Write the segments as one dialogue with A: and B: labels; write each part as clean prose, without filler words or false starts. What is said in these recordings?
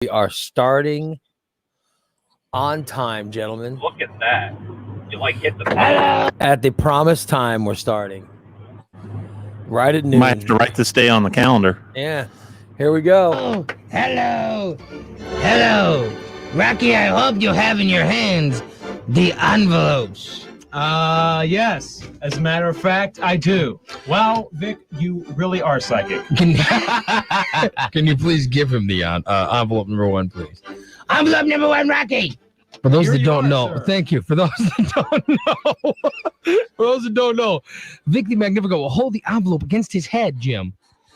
A: We are starting on time, gentlemen.
B: Look at that. You like hit the
A: At the promised time, we're starting. Right at noon.
C: Might have to write this day on the calendar.
A: Yeah. Here we go.
D: Oh, hello. Hello. Rocky, I hope you have in your hands the envelopes.
E: Yes. As a matter of fact, I do. Well, Vic, you really are psychic.
F: Can you please give him the envelope number one, please?
D: Envelope number one, Rocky.
F: For those
E: Here
F: that
E: you
F: don't
E: are,
F: know,
E: sir.
F: thank you. For those that don't know, for those that don't know, Vic the Magnificent will hold the envelope against his head, Jim,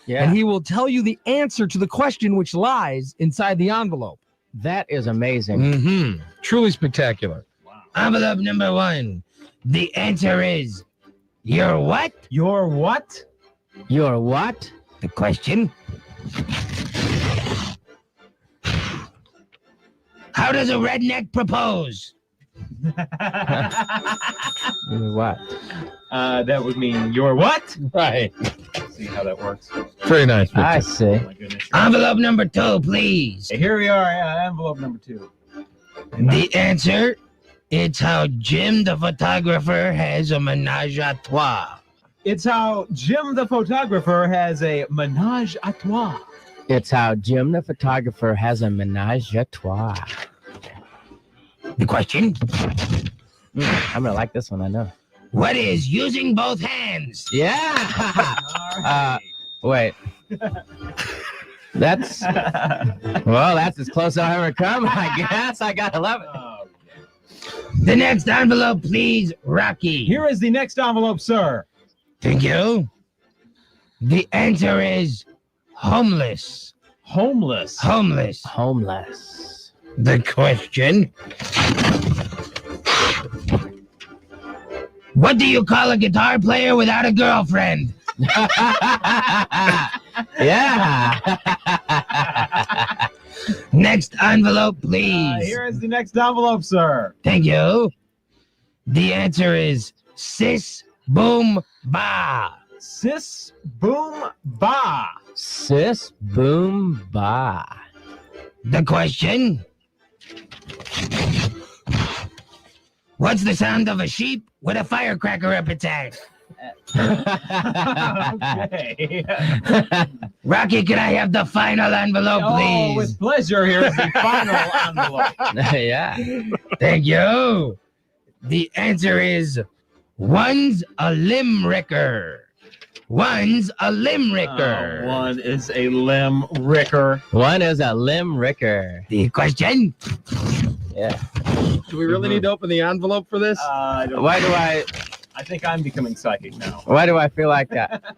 G: Yeah,
F: and he will tell you the answer to the question which lies inside the envelope.
G: that is amazing.
F: Mm-hmm. Truly spectacular.
D: Envelope number one. The answer is your what?
E: Your what?
G: You're what?
D: The question. How does a redneck propose?
G: You're what?
E: That would mean your what?
F: Right.
E: See how that works.
F: Very nice. Victor.
G: I see.
E: Oh my goodness.
D: Envelope number two, please.
E: Here we are, envelope number 2.
D: The answer, it's how Jim the photographer has a menage a trois.
E: It's how Jim the photographer has a menage a trois.
G: It's how Jim the photographer has a menage a trois.
D: The question,
G: I'm gonna like this one, I know.
D: what is using both hands?
G: Yeah. Wait. That's that's as close as I ever come. I guess I gotta love it.
D: The next envelope, please, Rocky.
E: Here is the next envelope, sir.
D: Thank you. The answer is homeless.
E: Homeless.
D: Homeless.
G: Homeless.
D: The question, what do you call a guitar player without a girlfriend?
G: Yeah.
D: Next envelope, please.
E: Here is the next envelope, sir.
D: Thank you. The answer is sis boom ba.
E: Sis boom ba.
G: Sis boom ba.
D: The question, what's the sound of a sheep with a firecracker up its ass?
E: Okay.
D: Rocky, can I have the final envelope,
E: Oh,
D: please?
E: with pleasure. Here's the final envelope.
G: Yeah.
D: Thank you. The answer is one's a limericker. One's a limericker.
E: One is a limb ricker.
G: One is a limb ricker.
D: The question,
G: Yeah.
F: Do we really need to open the envelope for this?
G: Why do I
E: think I'm becoming psychic now.
G: Why do I feel like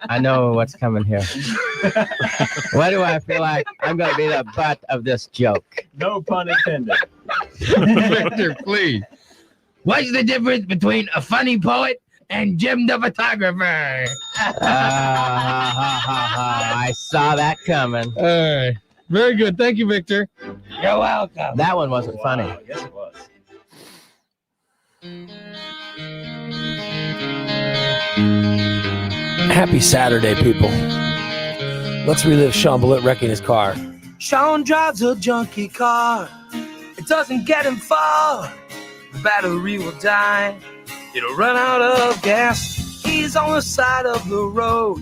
G: I know what's coming here? Why do I feel like I'm going to be the butt of this joke?
E: No pun intended.
F: Victor, please.
D: what's the difference between a funny poet and Jim the photographer?
G: I saw that coming.
F: All right. Very good. Thank you, Victor.
D: You're welcome.
G: That one wasn't funny.
E: Wow, yes, it was.
A: Happy Saturday, people. Let's relive Sean Bullitt wrecking his car.
H: Sean drives a junky car. It doesn't get him far. The battery will die. It'll run out of gas. He's on the side of the road.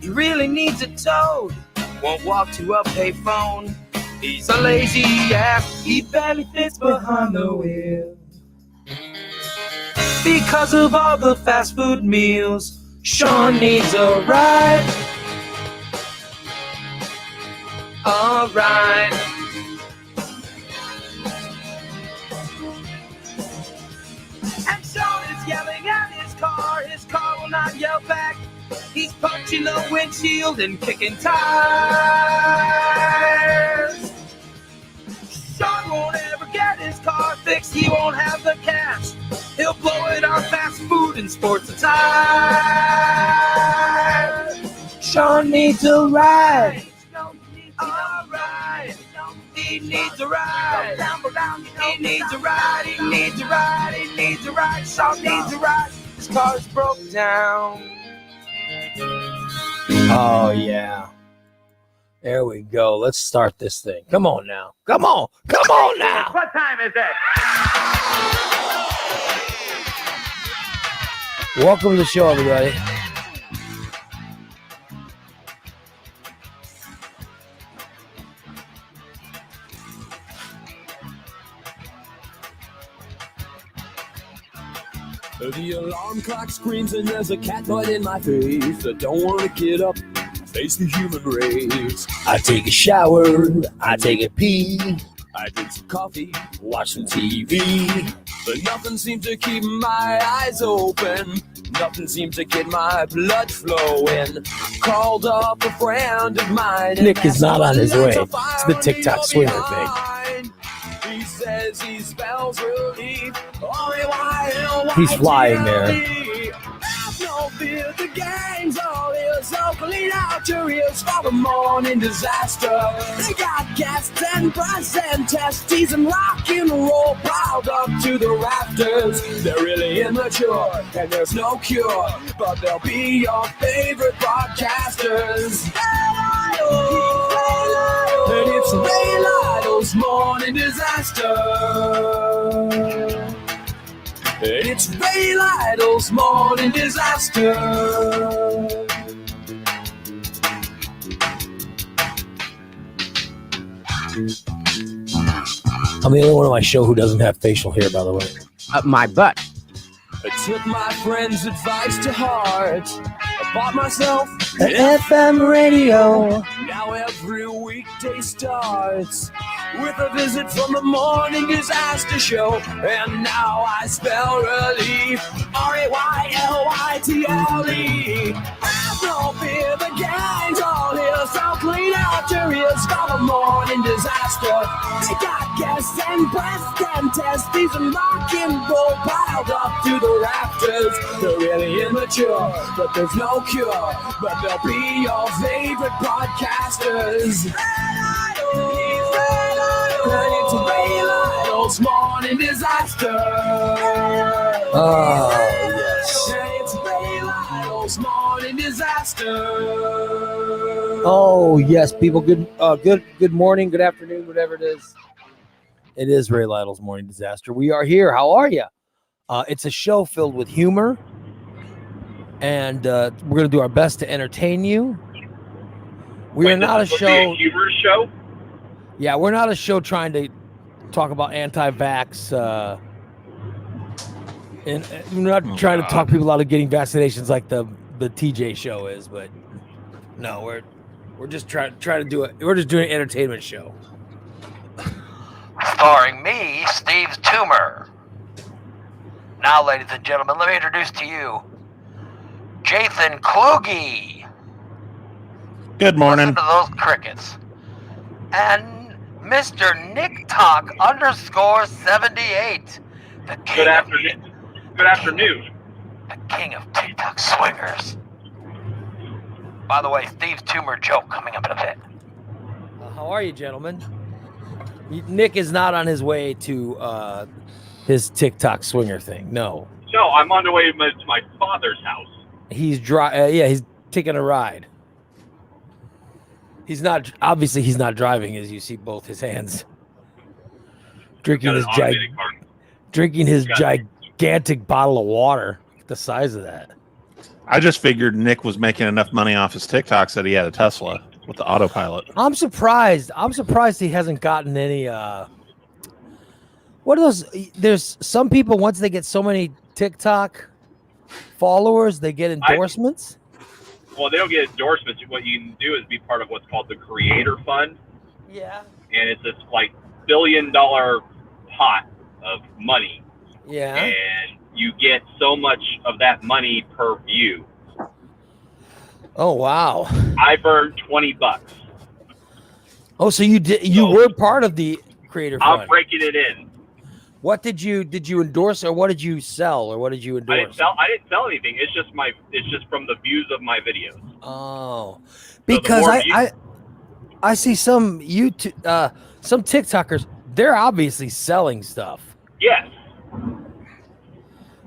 H: He really needs a toad. Won't walk to a payphone. He's a lazy ass. He barely fits behind the wheel. Because of all the fast food meals, Sean needs a ride. A ride. And Sean is yelling at his car will not yell back. He's punching the windshield and kicking tires. Sean won't ever get his car fixed, he won't have the cash. He'll blow it on fast food and sports attire. Sean needs a ride. A ride. He needs a ride. He needs a ride. He needs a ride. He needs a ride. Sean needs a ride. His car is broke down.
A: Oh, yeah. There we go. Let's start this thing. Come on now. Come on. Come on now.
B: What time is it?
A: Welcome to the show, everybody.
H: The alarm clock screams and there's a cat bite in my face. I don't want to get up, face the human race.
A: I take a shower. I take a pee.
H: I drink some coffee,
A: Watch some TV.
H: but nothing seems to keep my eyes open. Nothing seems to get my blood flowing. Called up a friend of mine.
A: Nick is not on his way. It's the TikTok swinger thing.
H: He says he spells relief.
A: He's flying there.
H: No fear, the gang's all here, so clean out your ears for the morning disaster. They got gas and brass and testes and rock and roll piled up to the rafters. They're really immature and there's no cure, but they'll be your favorite broadcasters. And it's Ray Lytle's morning disaster. It's Ray Lytle's morning disaster.
A: I'm the only one on my show who doesn't have facial hair, by the way.
G: My butt.
H: I took my friend's advice to heart. I bought myself
A: An FM radio.
H: Now every weekday starts with a visit from the morning disaster show. And now I spell relief. R-A-Y-L-Y-T-L-E. Have no fear, the gang's all here, so clean out your ears for the morning disaster. They got gas and breast and testes and rock and roll piled up to the rafters. They're really immature, but there's no cure. But they'll be your favorite podcasters. It's Ray Lytle's morning disaster.
A: Oh, yes.
H: It's Ray Lytle's morning disaster.
A: Oh, yes, people. Good morning, good afternoon, whatever it is. It is Ray Lytle's morning disaster. We are here. How are you? It's a show filled with humor, and we're going to do our best to entertain you. We are not a show.
B: A humor show?
A: Yeah, we're not a show trying to talk about anti-vax. And we're not trying to talk people out of getting vaccinations like the TJ show is, but no, we're just trying to do it. We're just doing an entertainment show.
I: Starring me, Steve Toomer. Now, ladies and gentlemen, let me introduce to you Jathan Kluge.
C: Good morning.
I: Listen to those crickets. And Mr. Nick Talk _78. The king
B: Good afternoon. Good afternoon.
I: The king of TikTok swingers. By the way, Steve's Toomer joke coming up in a bit.
A: How are you, gentlemen? Nick is not on his way to his TikTok swinger thing. No,
B: I'm on the way to my father's house.
A: he's he's taking a ride. He's not driving, as you see both his hands. Drinking his gigantic bottle of water. The size of that.
C: I just figured Nick was making enough money off his TikToks that he had a Tesla with the autopilot.
A: I'm surprised he hasn't gotten any. What are those? There's some people, once they get so many TikTok followers, they get endorsements.
B: Well, they don't get endorsements. What you can do is be part of what's called the Creator Fund.
A: Yeah.
B: And it's this like $1 billion pot of money.
A: Yeah.
B: And you get so much of that money per view.
A: Oh wow.
B: I've earned $20.
A: Oh, so you were part of the Creator Fund.
B: I'm breaking it in.
A: What did you endorse, or what did you sell, or what did you endorse?
B: I didn't sell anything. It's just from the views of my videos.
A: Oh, because I see some YouTube some TikTokers, they're obviously selling stuff.
B: Yes.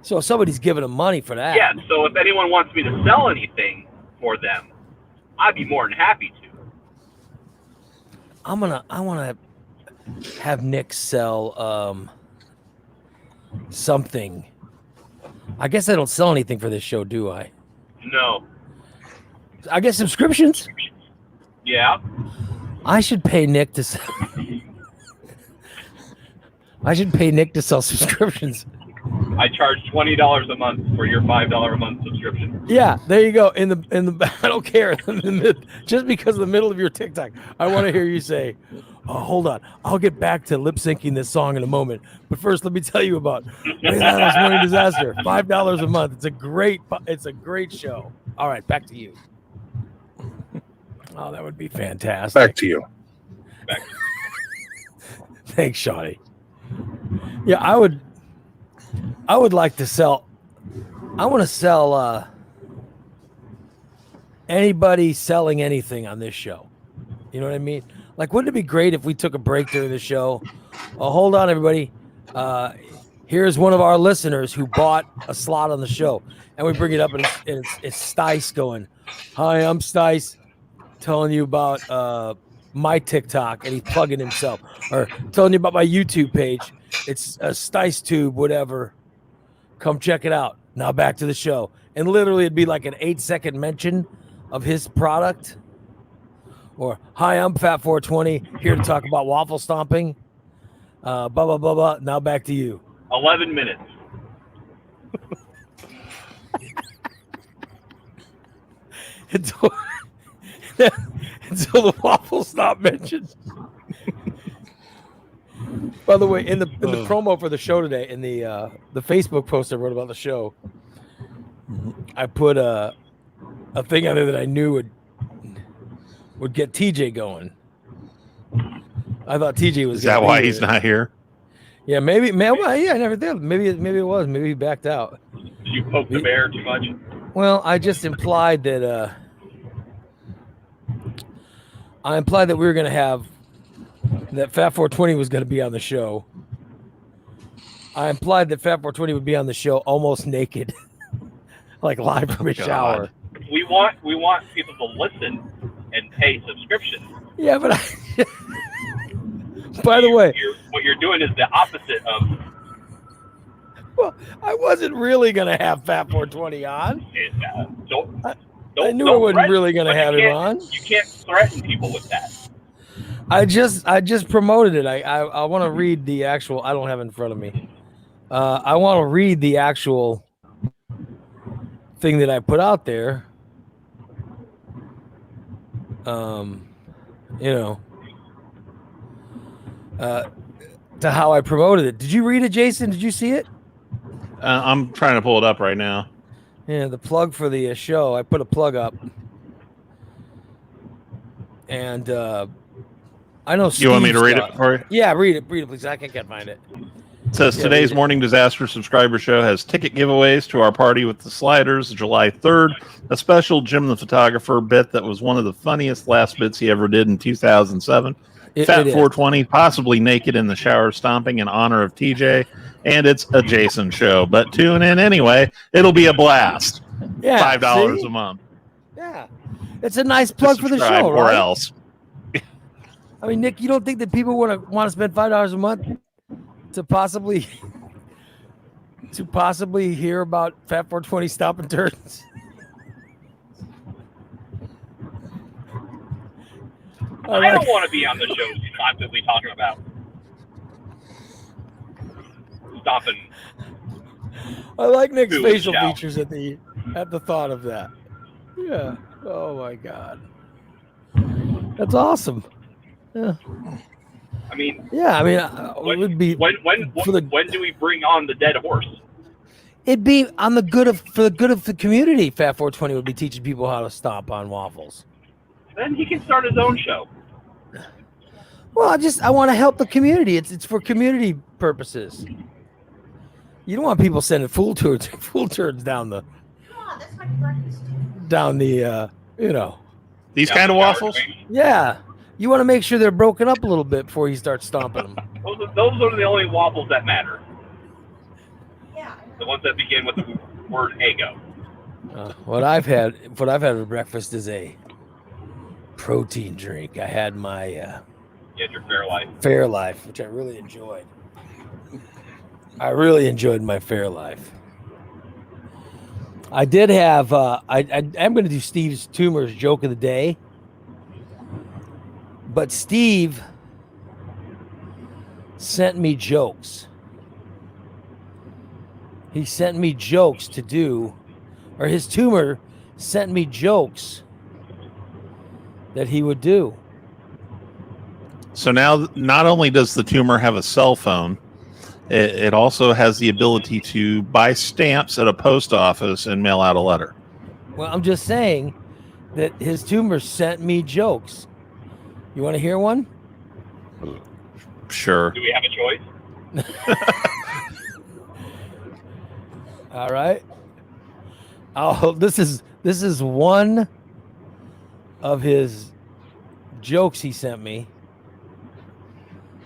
A: So somebody's giving them money for that.
B: Yeah. So if anyone wants me to sell anything for them, I'd be more than happy to.
A: I want to have Nick sell something. I guess I don't sell anything for this show, do I?
B: No.
A: I get subscriptions.
B: Yeah.
A: I should pay Nick to sell. I should pay Nick to sell subscriptions.
B: I charge $20 a month for your $5 a month subscription.
A: Yeah, there you go. In the I don't care. Just because of the middle of your TikTok, I want to hear you say, "Oh, hold on, I'll get back to lip syncing this song in a moment." But first, let me tell you about Ray Lytle's Morning Disaster. $5 a month. It's a great show. All right, back to you. Oh, that would be fantastic.
J: Back to you.
A: Thanks, Shawnee. Yeah, I would like to sell. I want to sell anybody selling anything on this show. You know what I mean? Like, wouldn't it be great if we took a break during the show? Oh, hold on, everybody. Here's one of our listeners who bought a slot on the show, and we bring it up, and it's Stice going, "Hi, I'm Stice, telling you about my TikTok," and he's plugging himself, or telling you about my YouTube page. It's a Stice Tube, whatever. Come check it out. Now back to the show. And literally it'd be like an 8-second mention of his product. Or, "Hi, I'm Fat 420, here to talk about waffle stomping. Blah, blah, blah, blah. Now back to you."
B: 11 minutes.
A: until the waffle's not mentioned. By the way, in the promo for the show today, in the Facebook post I wrote about the show, I put a thing on there that I knew would get TJ going. I thought TJ was.
C: Is that why he's not here?
A: Yeah, maybe. Well, yeah, I never did. Maybe it was. Maybe he backed out.
B: Did you poke the bear too much?
A: Well, I just implied that. I implied that we were going to have that Fat 420 was going to be on the show. I implied that Fat 420 would be on the show almost naked, like live from a shower.
B: We want people to listen and pay subscriptions.
A: Yeah, but by the way,
B: what you're doing is the opposite of.
A: Well, I wasn't really going to have Fat 420 on.
B: I
A: knew I wasn't really going to have him on.
B: You can't threaten people with that.
A: I just promoted it. I want to read the actual. I don't have it in front of me. I want to read the actual thing that I put out there. To how I promoted it. Did you read it, Jason? Did you see it?
C: I'm trying to pull it up right now.
A: Yeah, the plug for the show. I put a plug up, and I know.
C: You want me to read it for you?
A: Yeah, read it, please. I can't find it.
C: It says today's Morning Disaster subscriber show has ticket giveaways to our party with the sliders, July 3rd. A special Jim the Photographer bit that was one of the funniest last bits he ever did in 2007. Fat 420, possibly naked in the shower stomping in honor of TJ. And it's a Jason show. But tune in anyway. It'll be a blast.
A: Yeah,
C: $5 a month.
A: Yeah. It's a nice plug for the show,
C: or
A: right?
C: else.
A: I mean, Nick, you don't think that people want to spend $5 a month to possibly hear about Fat 420 stomping turds?
B: I don't want to be on the show constantly talking about stomping.
A: I like Nick's
B: Food
A: facial
B: shout.
A: features at the thought of that. Yeah. Oh my God. That's awesome. Yeah.
B: I mean.
A: Yeah. I mean, it would be
B: when do we bring on the dead horse?
A: It'd be for the good of the community. Fat 420 would be teaching people how to stomp on waffles.
B: Then he can start his own show.
A: Well, I want to help the community. It's for community purposes. You don't want people sending fool turds down the
C: These kind of waffles?
A: Yeah. You want to make sure they're broken up a little bit before you start stomping them.
B: Those are the only waffles that matter. Yeah. The ones that begin with the word ego.
A: What I've had for breakfast is a protein drink. I had my
B: Get your Fairlife.
A: Fairlife, which I really enjoyed. I really enjoyed my Fairlife. I did have. I'm going to do Steve's Tumor's joke of the day, but Steve sent me jokes. He sent me jokes to do, or his tumor sent me jokes that he would do.
C: So now, not only does the tumor have a cell phone, it also has the ability to buy stamps at a post office and mail out a letter.
A: Well, I'm just saying that his tumor sent me jokes. You want to hear one?
C: Sure.
B: Do we have a choice?
A: All right. Oh, this is one of his jokes he sent me.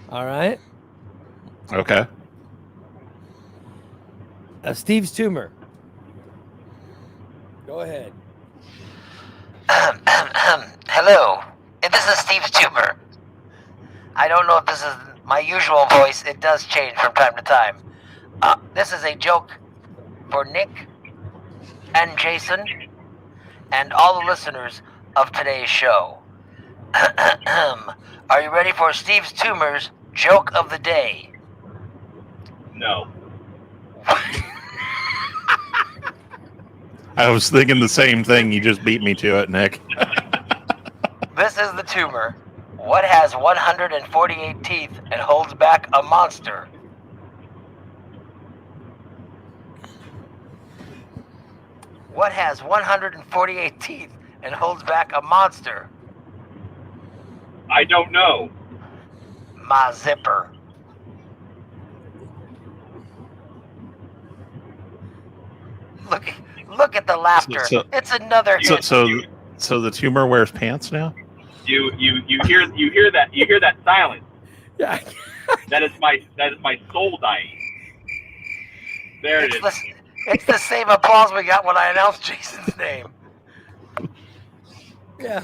A: All right.
C: Okay.
A: Steve's tumor. Go ahead.
I: Hello. This is Steve's tumor. I don't know if this is my usual voice. It does change from time to time. This is a joke for Nick and Jason and all the listeners of today's show. Are you ready for Steve's tumor's joke of the day?
B: No.
C: I was thinking the same thing. You just beat me to it, Nick.
I: This is the tumor. What has 148 teeth and holds back a monster? What has 148 teeth and holds back a monster?
B: I don't know.
I: My zipper. Look at the laughter. It's another hit.
C: So the tumor wears pants now?
B: You hear that silence.
A: Yeah.
B: That is my soul dying. There it is.
I: It's the same applause we got when I announced Jason's name.
A: Yeah.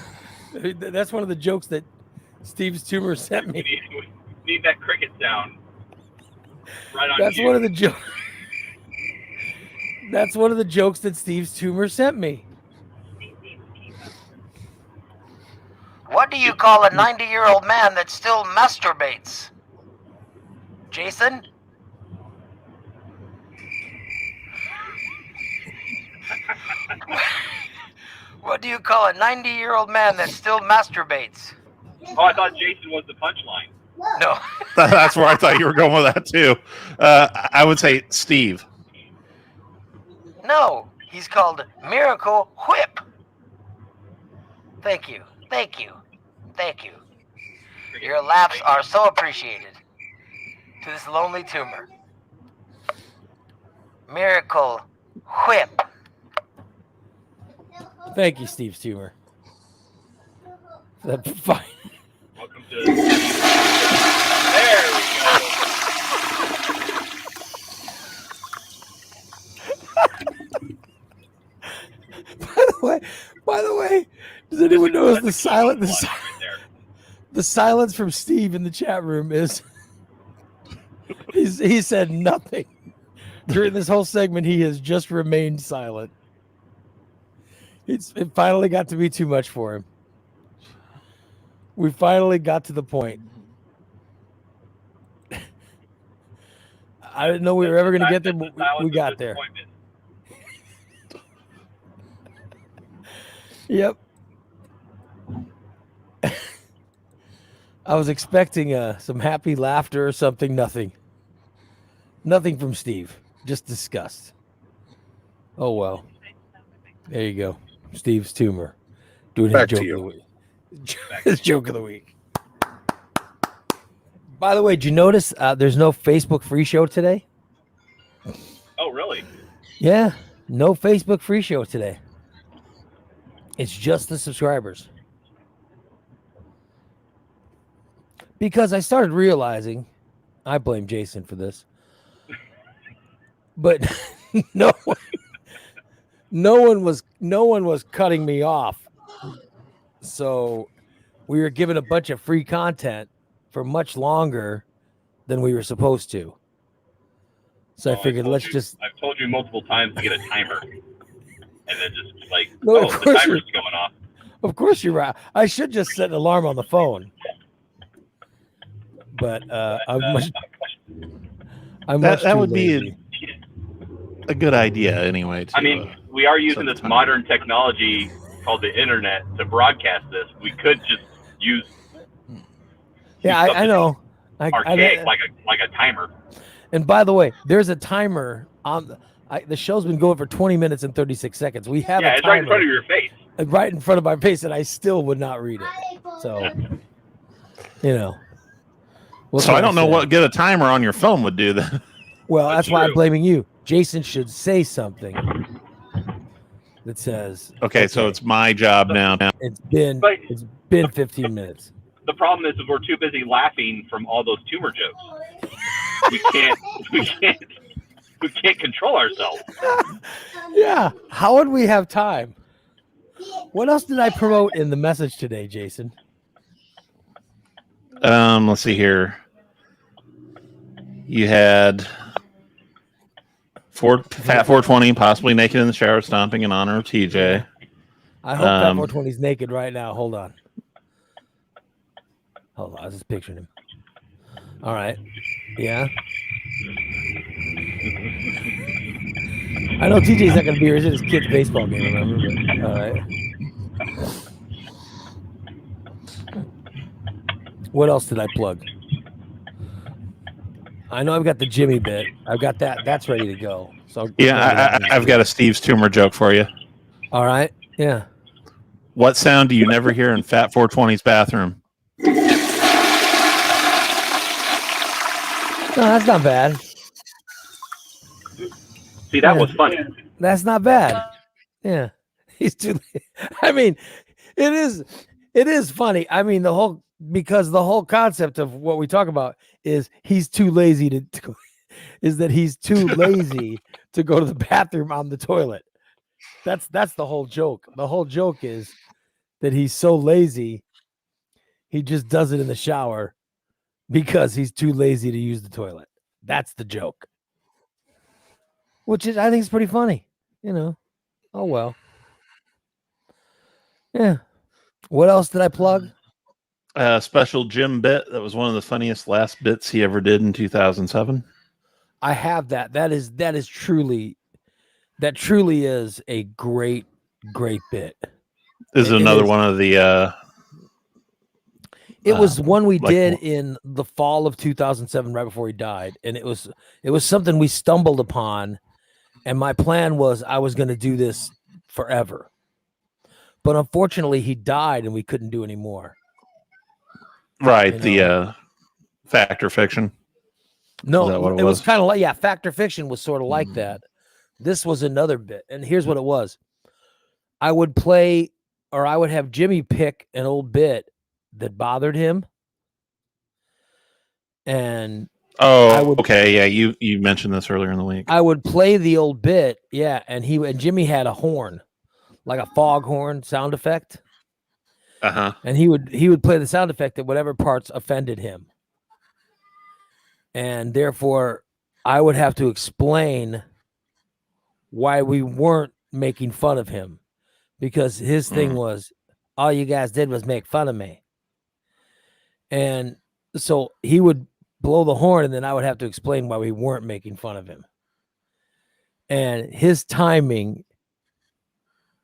A: That's one of the jokes that Steve's tumor sent me.
B: We need that cricket sound. Right on.
A: That's
B: cue.
A: one of the jokes. That's one of the jokes that Steve's tumor sent me.
I: What do you call a 90-year-old man that still masturbates? Jason? What do you call a 90-year-old man that still masturbates?
B: Oh, I thought Jason was the punchline.
I: No.
C: That's where I thought you were going with that too. I would say Steve.
I: No, he's called Miracle Whip. Thank you. Thank you. Thank you. Your laughs are so appreciated. To this lonely tumor. Miracle Whip.
A: Thank you, Steve's tumor. That's fine.
B: Welcome to. There we go.
A: By the way, does anyone notice the silence from Steve in the chat room is he said nothing during this whole segment. He has just remained silent. It finally got to be too much for him. We finally got to the point. I didn't know we were ever going to get there, but we got there. Yep. I was expecting some happy laughter or something. Nothing from Steve. Just disgust. Oh, well. There you go. Steve's tumor. Doing his joke of the week. His joke of the week. By the way, did you notice there's no Facebook free show today?
B: Oh, really?
A: Yeah. No Facebook free show today. It's just the subscribers. Because I started realizing, I blame Jason for this, but no one was cutting me off. So we were given a bunch of free content for much longer than we were supposed to. So I figured let's just.
B: I've told you multiple times to get a timer, and then just like,
A: No,
B: oh,
A: of
B: the
A: course
B: timer's going off.
A: Of course you're right. I should just set an alarm on the phone. But I'm much
C: That
A: too
C: would
A: lazy.
C: be a good idea anyway.
B: I mean, we are using this modern technology called the internet to broadcast this. We could just use.
A: Yeah, I know.
B: Archaic, like a timer.
A: And by the way, there's a timer on the show's been going for 20 minutes and 36 seconds. We have a
B: it's
A: timer
B: right in front of your face.
A: right in front of my face, and I still would not read it. So, you know.
C: So I don't know what get a timer on your phone would do then.
A: Well, that's why I'm blaming you. Jason should say something that says,
C: Okay, so it's my job now.
A: It's been 15 minutes.
B: The problem is we're too busy laughing from all those tumor jokes. We can't control ourselves.
A: Yeah. How would we have time? What else did I promote in the message today, Jason?
C: Let's see here. You had Fat 420, possibly naked in the shower, stomping in honor of TJ.
A: I hope Fat 420 is naked right now. Hold on. I was just picturing him. All right. Yeah. I know TJ's not going to be here. He's at his kid's baseball game, remember? But, all right. What else did I plug? I know I've got the Jimmy bit. I've got that. That's ready to go. So
C: I've got a Steve's tumor joke for you.
A: All right. Yeah.
C: What sound do you never hear in Fat 420's bathroom?
A: No, that's not bad.
B: See, that was funny.
A: That's not bad. Yeah. He's too. I mean, it is funny. I mean, because the whole concept of what we talk about is he's too lazy to he's too lazy to go to the bathroom on the toilet. That's the whole joke. The whole joke is that he's so lazy, he just does it in the shower because he's too lazy to use the toilet. That's the joke. Which is, I think, is pretty funny. You know. Oh well. Yeah. What else did I plug?
C: Special Jim bit that was one of the funniest last bits he ever did in 2007.
A: I have that. That truly is a great bit.
C: This is another one of the.
A: It was one we did in the fall of 2007, right before he died, and it was something we stumbled upon, and my plan was I was going to do this forever, but unfortunately he died, and we couldn't do any more.
C: Right, the Fact or Fiction.
A: No, it was kind of like Fact or Fiction was sort of like that. This was another bit, and here's what it was: I would have Jimmy pick an old bit that bothered him, and you mentioned this earlier in the week. I would play the old bit, and Jimmy had a horn, like a foghorn sound effect. And he would play the sound effect at whatever parts offended him. And therefore, I would have to explain why we weren't making fun of him. Because his thing was, all you guys did was make fun of me. And so he would blow the horn, and then I would have to explain why we weren't making fun of him. And his timing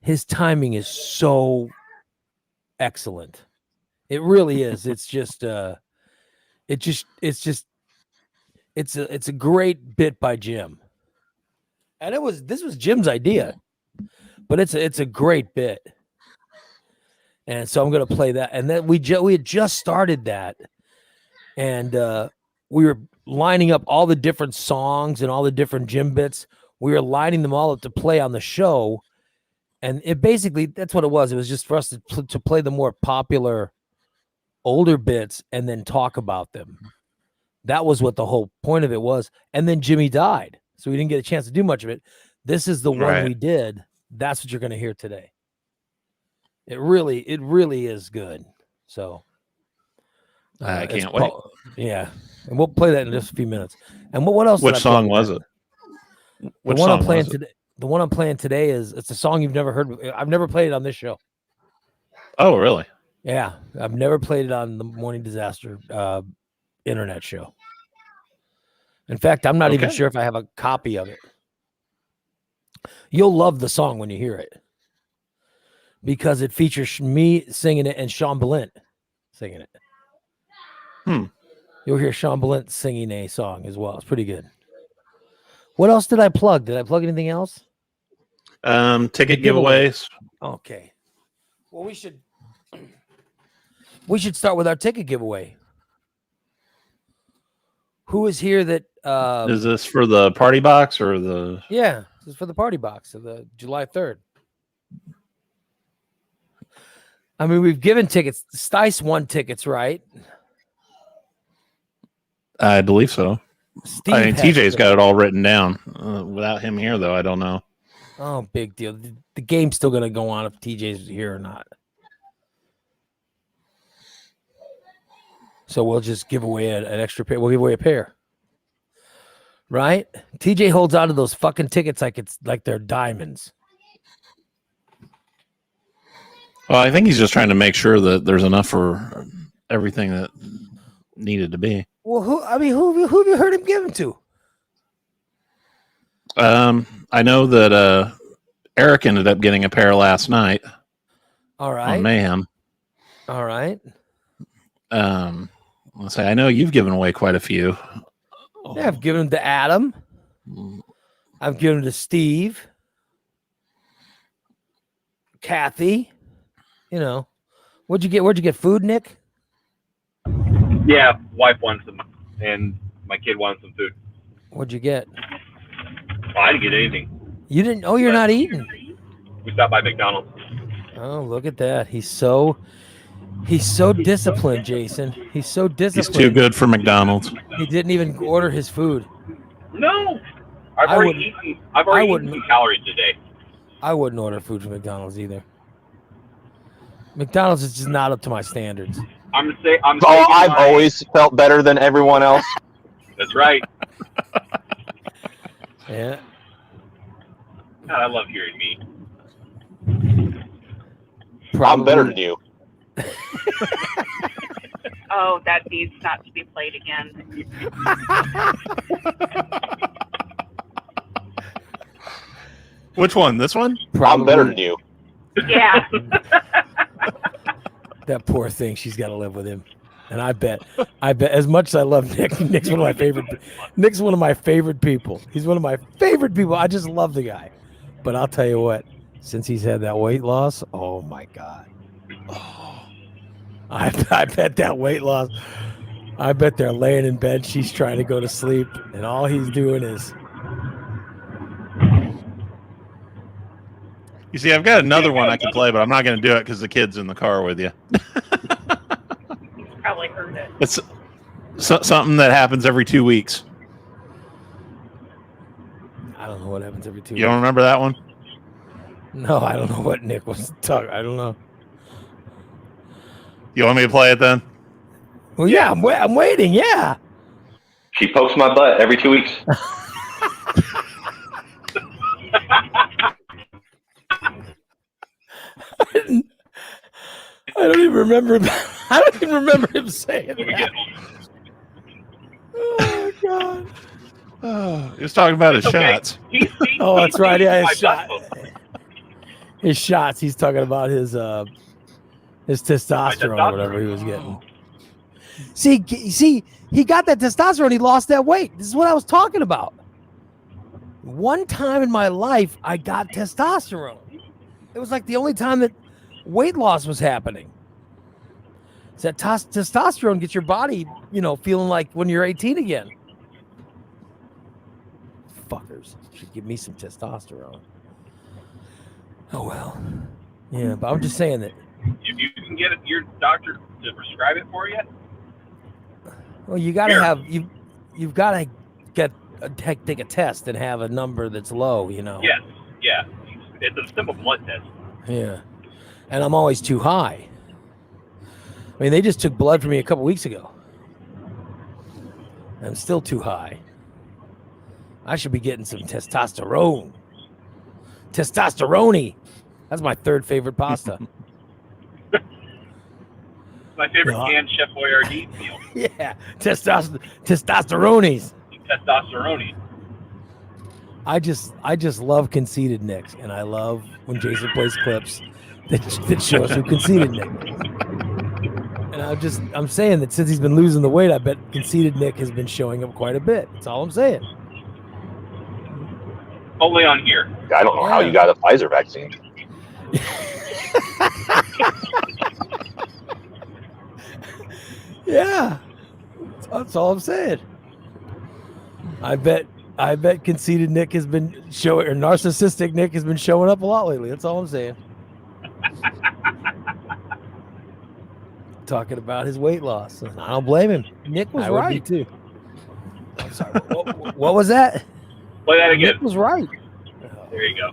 A: is so excellent. It really is. It's a great bit by Jim. And this was Jim's idea, but it's a great bit. And so I'm going to play that. And then we had just started that, and we were lining up all the different songs and all the different Jim bits. We were lining them all up to play on the show. And it basically, that's what it was. It was just for us to play the more popular older bits and then talk about them. That was what the whole point of it was. And then Jimmy died, so we didn't get a chance to do much of it. This is the one we did. That's what you're going to hear today. It really is good. So
C: I
A: It's
C: can't wait.
A: Yeah, and we'll play that in just a few minutes. And what else?
C: Which song was it?
A: The one I'm playing today. The one I'm playing today it's a song you've never heard. I've never played it on this show.
C: Oh, really?
A: Yeah, I've never played it on the Morning Disaster internet show. In fact, I'm not even sure if I have a copy of it. You'll love the song when you hear it because it features me singing it and Sean Balint singing it. You'll hear Sean Balint singing a song as well. It's pretty good. What else did I plug? Did I plug anything else?
C: Ticket giveaways.
A: Okay. Well, we should start with our ticket giveaway. Who is here that
C: Is this for the party box or the?
A: Yeah, this is for the party box of the July 3rd. I mean, we've given tickets. Stice won tickets, right?
C: I believe so.
A: Steve
C: I mean,
A: has
C: TJ's
A: to.
C: got it all written down. Without him here, though, I don't know.
A: Oh, big deal. The game's still going to go on if TJ's here or not. So we'll just give away an extra pair. We'll give away a pair. Right? TJ holds on to those fucking tickets like they're diamonds.
C: Well, I think he's just trying to make sure that there's enough for everything that needed to be.
A: Well, who have you heard him give them to?
C: I know that Eric ended up getting a pair last night.
A: All right.
C: On Mayhem.
A: All right.
C: Let's say I know you've given away quite a few.
A: Yeah, I've given them to Adam. I've given them to Steve. Kathy. You know. Where'd you get food, Nick?
B: Yeah, wife wanted some, and my kid wanted some food.
A: What'd you get?
B: Oh, I didn't get anything.
A: You didn't? Oh, you're not eating.
B: We stopped by McDonald's.
A: Oh, look at that. He's so disciplined, Jason. He's so disciplined.
C: He's too good for McDonald's.
A: He didn't even order his food.
B: No, I've already eaten some calories today.
A: I wouldn't order food from McDonald's either. McDonald's is just not up to my standards.
J: I've always felt better than everyone else.
B: That's right.
A: Yeah.
B: God, I love hearing me.
J: I'm better than you.
K: Oh, that needs not to be played again.
C: Which one? This one?
J: I'm better than you.
K: Yeah.
A: That poor thing. She's got to live with him. And I bet as much as I love Nick, Nick's one of my favorite people. He's one of my favorite people. I just love the guy. But I'll tell you what, since he's had that weight loss, oh my God. Oh, I bet that weight loss, I bet they're laying in bed. She's trying to go to sleep. And all he's doing is.
C: You see, I've got another one I can play, but I'm not going to do it because the kid's in the car with you.
K: Probably heard it.
C: It's something that happens every 2 weeks.
A: I don't know what happens every 2 weeks.
C: You don't remember that one?
A: No, I don't know what Nick was talking. I don't know.
C: You want me to play it then?
A: Well, yeah, I'm waiting. Yeah.
J: She pokes my butt every 2 weeks.
A: I don't even remember him saying that. Oh God.
C: He was talking about his shots.
A: Oh, that's right. Yeah, his shots. He's talking about his testosterone or whatever he was getting. See, he got that testosterone. He lost that weight. This is what I was talking about. One time in my life, I got testosterone. It was like the only time that weight loss was happening. It's that testosterone gets your body, feeling like when you're 18 again. Fuckers should give me some testosterone. Oh well. Yeah, but I'm just saying that.
B: If you can get your doctor to prescribe it for you.
A: Well, you got to have you've got to take a test and have a number that's low.
B: Yes. Yeah. It's a simple blood test.
A: Yeah. And I'm always too high. I mean, they just took blood from me a couple weeks ago. I'm still too high. I should be getting some testosterone. Testosterone. That's my third favorite pasta.
B: My favorite canned Chef Boyardee meal.
A: Yeah, testosterones.
B: Testosterone.
A: I just love conceited Nick, and I love when Jason plays clips that show us who conceited Nick is. And I'm saying that since he's been losing the weight, I bet conceited Nick has been showing up quite a bit. That's all I'm saying.
B: Only on here.
J: I don't know how you got a Pfizer vaccine.
A: Yeah, that's all I'm saying. I bet conceited Nick has been showing, or narcissistic Nick has been showing up a lot lately. That's all I'm saying. Talking about his weight loss. I don't blame him. Nick was right too. I'm sorry. What was that?
B: Play that again.
A: Nick was right.
B: There you go.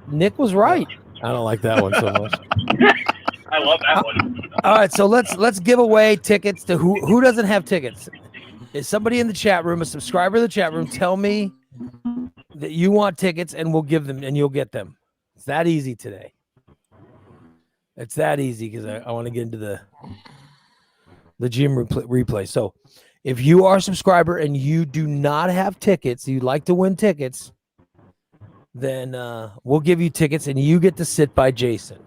A: Nick was right. I don't like that one so much.
B: I love that one.
A: All right, so let's give away tickets to who doesn't have tickets. Is somebody in the chat room, a subscriber in the chat room, tell me that you want tickets and we'll give them and you'll get them. It's that easy today. It's that easy because I want to get into the gym replay. So if you are a subscriber and you do not have tickets, you'd like to win tickets, then we'll give you tickets and you get to sit by Jason.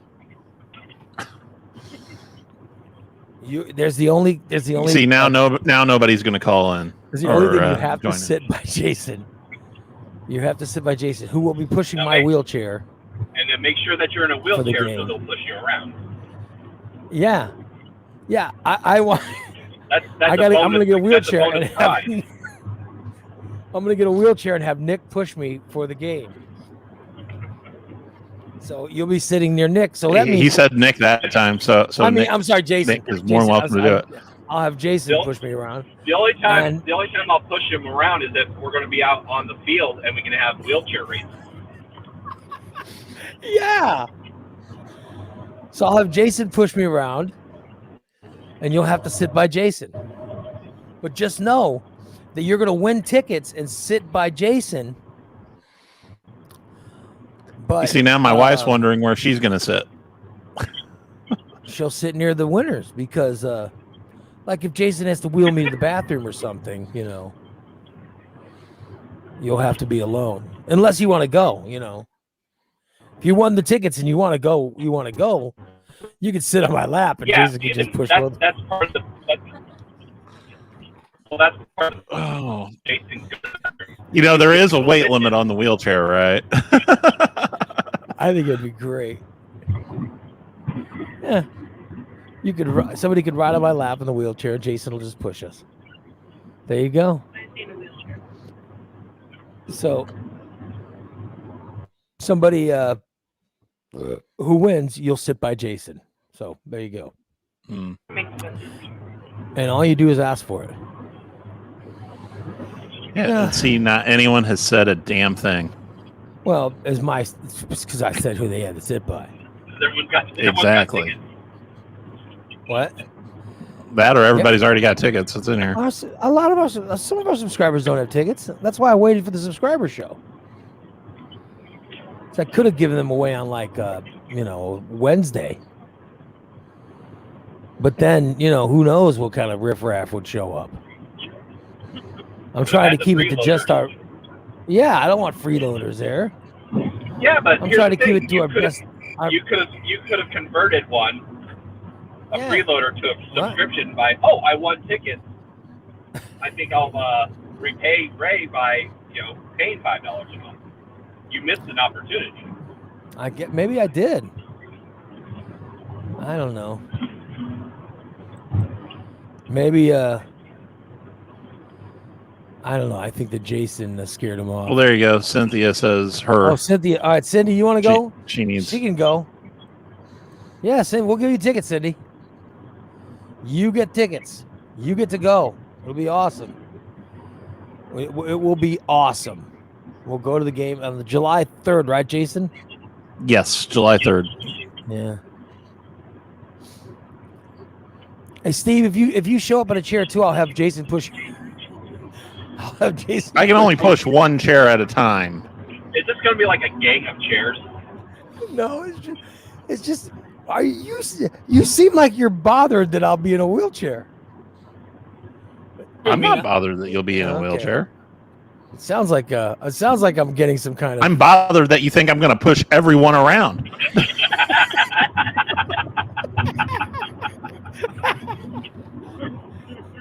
A: There's the only.
C: See now nobody's going to call in.
A: There's the only thing you have to sit by Jason. You have to sit by Jason, who will be pushing my wheelchair.
B: And then make sure that you're in a wheelchair so they'll push you around.
A: Yeah. I want.
B: I'm
A: gonna get a wheelchair and I'm gonna get a wheelchair and have Nick push me for the game. So you'll be sitting near Nick. So that means
C: he said Nick that time. So
A: I'm sorry, Jason.
C: Nick is more than welcome to do it.
A: I'll have Jason push me around.
B: The only time I'll push him around is if we're going to be out on the field and we can have wheelchair races.
A: Yeah. So I'll have Jason push me around, and you'll have to sit by Jason. But just know that you're going to win tickets and sit by Jason. But
C: you see, now my wife's wondering where she's going to sit.
A: She'll sit near the winners because, like, if Jason has to wheel me to the bathroom or something, you'll have to be alone. Unless you want to go, If you won the tickets and you want to go, you can sit on my lap and Jason can just push
B: that's part of the. That's part of Jason.
C: There is a weight limit on the wheelchair, right?
A: I think it'd be great. Yeah, somebody could ride on my lap in the wheelchair. Jason will just push us. There you go. So, somebody who wins, you'll sit by Jason. So there you go. And all you do is ask for it.
C: Yeah. See, not anyone has said a damn thing.
A: Well, because I said who they had to sit by.
C: Exactly.
A: What?
C: That or everybody's already got tickets. It's in here.
A: Some of our subscribers don't have tickets. That's why I waited for the subscriber show. So I could have given them away on Wednesday. But then, who knows what kind of riffraff would show up. I'm trying to keep it to just our. Yeah, I don't want freeloaders there.
B: Yeah, but
A: I'm trying to keep it to our best.
B: You could have converted a freeloader to a subscription by I won tickets. I think I'll repay Ray by paying $5 a month. You missed an opportunity.
A: Maybe I did. I don't know. Maybe I don't know. I think that Jason scared him off.
C: Well, there you go. Cynthia says her.
A: Oh, Cynthia. All right, Cindy, you want to go?
C: She needs.
A: She can go. Yeah, Cindy, we'll give you tickets, Cindy. You get tickets. You get to go. It'll be awesome. It will be awesome. We'll go to the game on the July 3rd, right, Jason?
C: Yes, July 3rd.
A: Yeah. Hey, Steve, if you show up in a chair too, I'll have Jason push you. I'll have Jason.
C: I can only push one chair at a time.
B: Is this going to be like a gang of chairs?
A: No, it's just. Are you seem like you're bothered that I'll be in a wheelchair.
C: I'm not bothered that you'll be in a
A: Okay.
C: wheelchair.
A: It sounds like I'm getting some kind of.
C: I'm bothered that you think I'm going to push everyone around.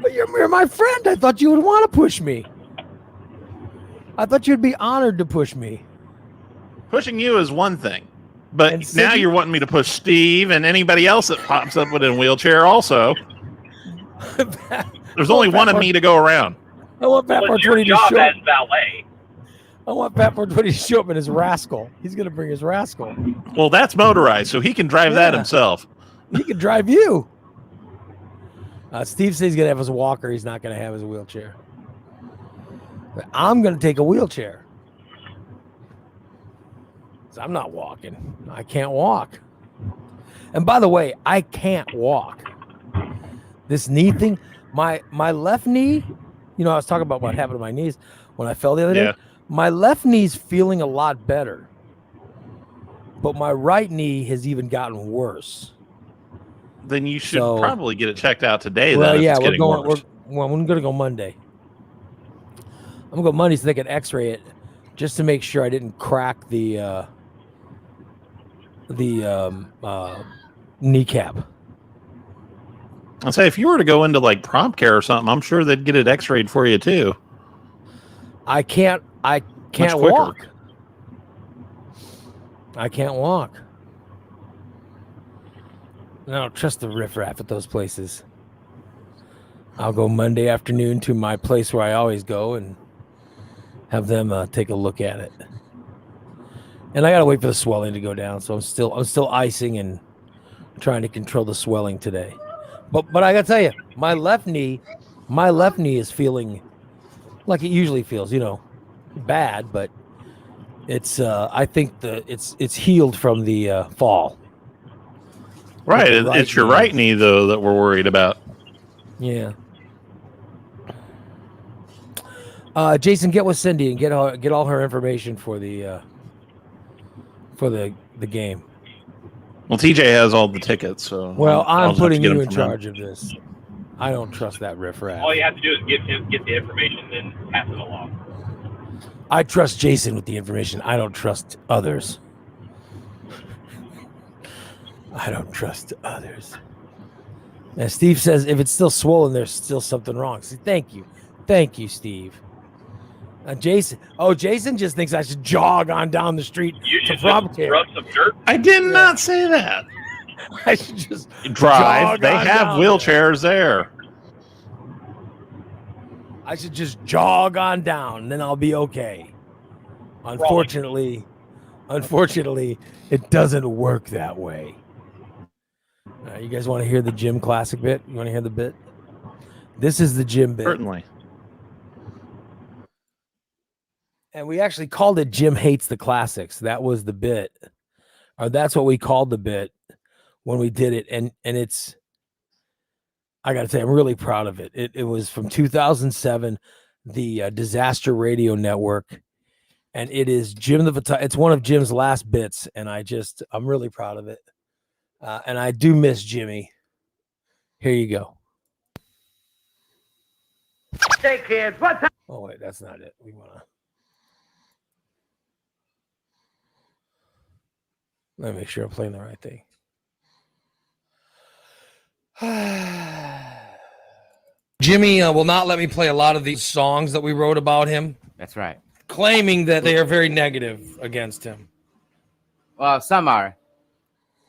A: But you're my friend. I thought you would want to push me. I thought you'd be honored to push me.
C: Pushing you is one thing, but
A: And
C: now
A: Siggy-
C: you're wanting me to push Steve and anybody else that pops up with a wheelchair also. There's only one of me to go around.
A: I want Pat
B: What's your
A: Bartwoody to
B: job
A: show
B: as
A: up.
B: valet?
A: I want Pat Bartwoody to show up in his rascal. He's gonna bring his rascal.
C: Well, that's motorized, so he can drive that
A: Yeah.
C: himself.
A: He can drive you. Steve says he's gonna have his walker. He's not gonna have his wheelchair. But I'm gonna take a wheelchair. 'Cause I'm not walking. I can't walk. And by the way, I can't walk. This knee thing, my left knee. You know, I was talking about what happened to my knees when I fell the other
C: Yeah.
A: day. My left knee's feeling a lot better, but my right knee has even gotten worse.
C: Then you should
A: So-
C: probably get it checked out today.
A: Well,
C: then, if
A: yeah,
C: it's
A: we're
C: getting
A: going.
C: worse.
A: I'm going to go Monday. I'm going to go Monday so they can X-ray it, just to make sure I didn't crack the kneecap.
C: I'll say if you were to go into like prompt care or something, I'm sure they'd get it X-rayed for you too.
A: I can't
C: quicker.
A: walk. I can't walk. And I don't trust the riffraff at those places. I'll go Monday afternoon to my place where I always go and have them take a look at it. And I gotta wait for the swelling to go down, so I'm still icing and trying to control the swelling today. But I gotta tell you, my left knee is feeling like it usually feels, bad, but it's I think it's healed from the fall.
C: Right,
A: With the
C: it's your
A: knee.
C: right knee though that we're worried about.
A: Yeah. Jason, get with Cindy and get all her information for the game.
C: Well, TJ has all the tickets, so
A: Well,
C: I'll
A: I'm
C: just have to
A: putting
C: get
A: you
C: them
A: in
C: from him.
A: charge of this. I don't trust that riffraff.
B: All you have to do is get the information, then pass it along.
A: I trust Jason with the information. I don't trust others. I don't trust others. And Steve says if it's still swollen, there's still something wrong. See, thank you, Steve. Jason just thinks I should jog on down the street
B: You
A: to
B: should
A: prompt
B: just
A: care.
B: rub some dirt.
C: I did not say that.
A: I should just
C: Drive.
A: jog
C: They
A: on
C: have
A: down
C: wheelchairs there.
A: I should just jog on down, and then I'll be okay. Unfortunately, it doesn't work that way. You guys want to hear the gym classic bit? You want to hear the bit? This is the gym bit.
C: Certainly.
A: And we actually called it Jim Hates the Classics. That was the bit. Or that's what we called the bit when we did it. And it's, I got to say, I'm really proud of it. It was from 2007, the Disaster Radio Network. And it is Jim the Photographer. It's one of Jim's last bits. And I'm really proud of it. And I do miss Jimmy. Here you go.
L: Hey kids, what's up?
A: Oh, wait, that's not it. We want to. Let me make sure I'm playing the right thing. Jimmy will not let me play a lot of these songs that we wrote about him,
G: That's right.
A: claiming that they are very negative against him.
G: Well, some are.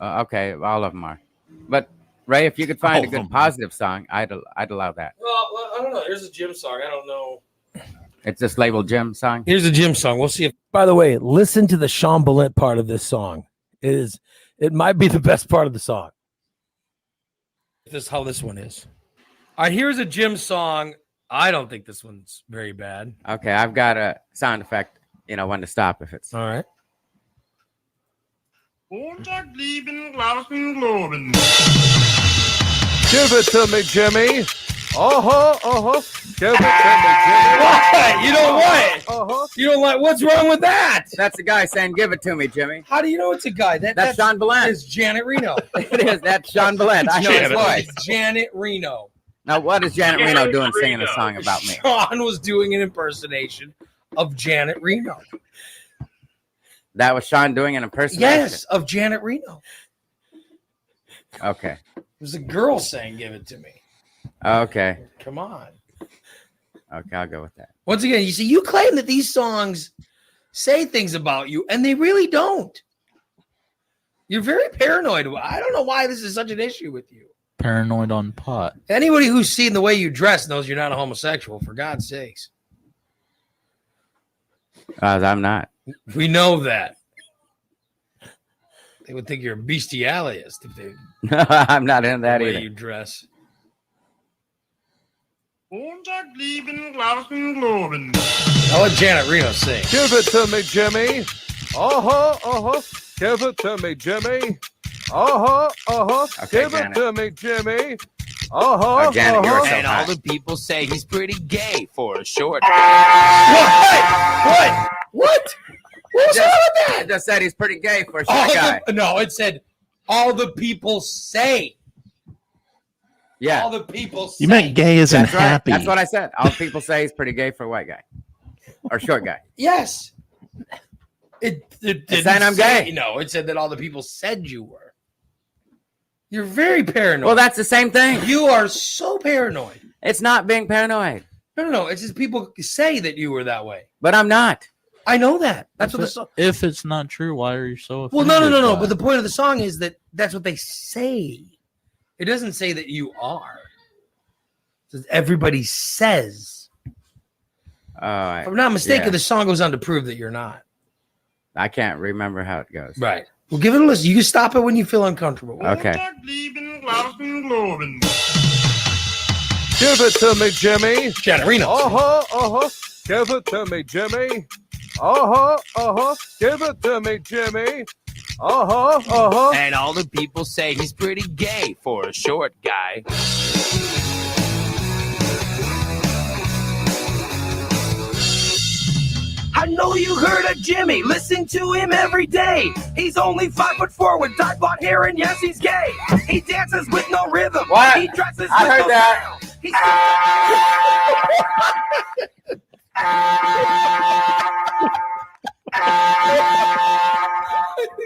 G: Okay, all of them are. But Ray, if you could find
C: All
G: a
C: of
G: good
C: them.
G: positive song, I'd allow that.
A: Well, I don't know. Here's a Jim song. I don't know.
G: It's just labeled Jim song.
A: Here's a Jim song. We'll see if. By the way, listen to the Sean Billette part of this song. It might be the best part of the song. This is how this one is. All right, here's a Jim song. I don't think this one's very bad.
G: Okay, I've got a sound effect. When to stop if it's.
A: All right.
H: Give it to me, Jimmy. Give it to me, Jimmy.
A: What? You know what? You don't like? What's wrong with that?
G: That's the guy saying, "Give it to me, Jimmy."
A: How do you know it's a guy?
G: That's Sean Bellent.
A: It's Janet Reno.
G: It is. That's Sean Bellent. I know his voice.
A: It's Janet Reno.
G: Now, what is Janet Reno doing singing a song about me?
A: Sean was doing an impersonation of Janet Reno.
G: That was Sean doing an impersonation?
A: Yes, of Janet Reno.
G: Okay.
A: It was a girl saying, "Give it to me."
G: Okay.
A: Come on.
G: Okay, I'll go with that.
A: Once again, you see, you claim that these songs say things about you, and they really don't. You're very paranoid. I don't know why this is such an issue with you.
M: Paranoid on pot.
A: Anybody who's seen the way you dress knows you're not a homosexual, for God's sakes.
G: I'm not.
A: We know that. They would think you're a bestialist if they
G: No, I'm not in that
A: the way
G: either.
A: you dress. I'll let Janet Reno sing.
H: Give it to me, Jimmy. Give it to me, Jimmy.
G: Okay,
H: Give
G: Janet.
H: it to me, Jimmy.
G: Oh, Janet, you're so
N: And all
G: hot.
N: the people say he's pretty gay for a short.
A: What? What's wrong with that?
G: It just said he's pretty gay for a
A: All
G: short guy.
A: no, it said all the people say.
G: Yeah.
A: All the people say.
C: You meant gay as in
G: That's right.
C: happy.
G: That's what I said. All people say he's pretty gay for a white guy. Or short guy.
A: Yes. It didn't
G: saying I'm
A: say-
G: gay.
A: No, it said that all the people said you were. You're very paranoid.
G: Well, that's the same thing.
A: You are so paranoid.
G: It's not being paranoid.
A: No. It's just people say that you were that way.
G: But I'm not.
A: I know that. That's what the song.
M: If it's not true, why are you so
A: Well,
M: offended?
A: no.
M: by
A: But
M: it?
A: the point of the song is that that's what they say. It doesn't say that you are. It says everybody says.
G: Oh,
A: If I'm not mistaken,
G: yeah.
A: the song goes on to prove that you're not.
G: I can't remember how it goes.
A: Right. Well, give it a listen. You can stop it when you feel uncomfortable.
G: Okay.
H: Give it to me, Jimmy.
A: Janet Reno.
H: Give it to me, Jimmy. Give it to me, Jimmy.
N: And all the people say he's pretty gay for a short guy.
H: I know you heard of Jimmy. Listen to him every day. He's only 5'4" with dark blonde hair, and yes, he's gay. He dances with no rhythm.
G: What?
H: He dresses
G: I
H: with
G: heard
H: no
G: that.
H: style. He's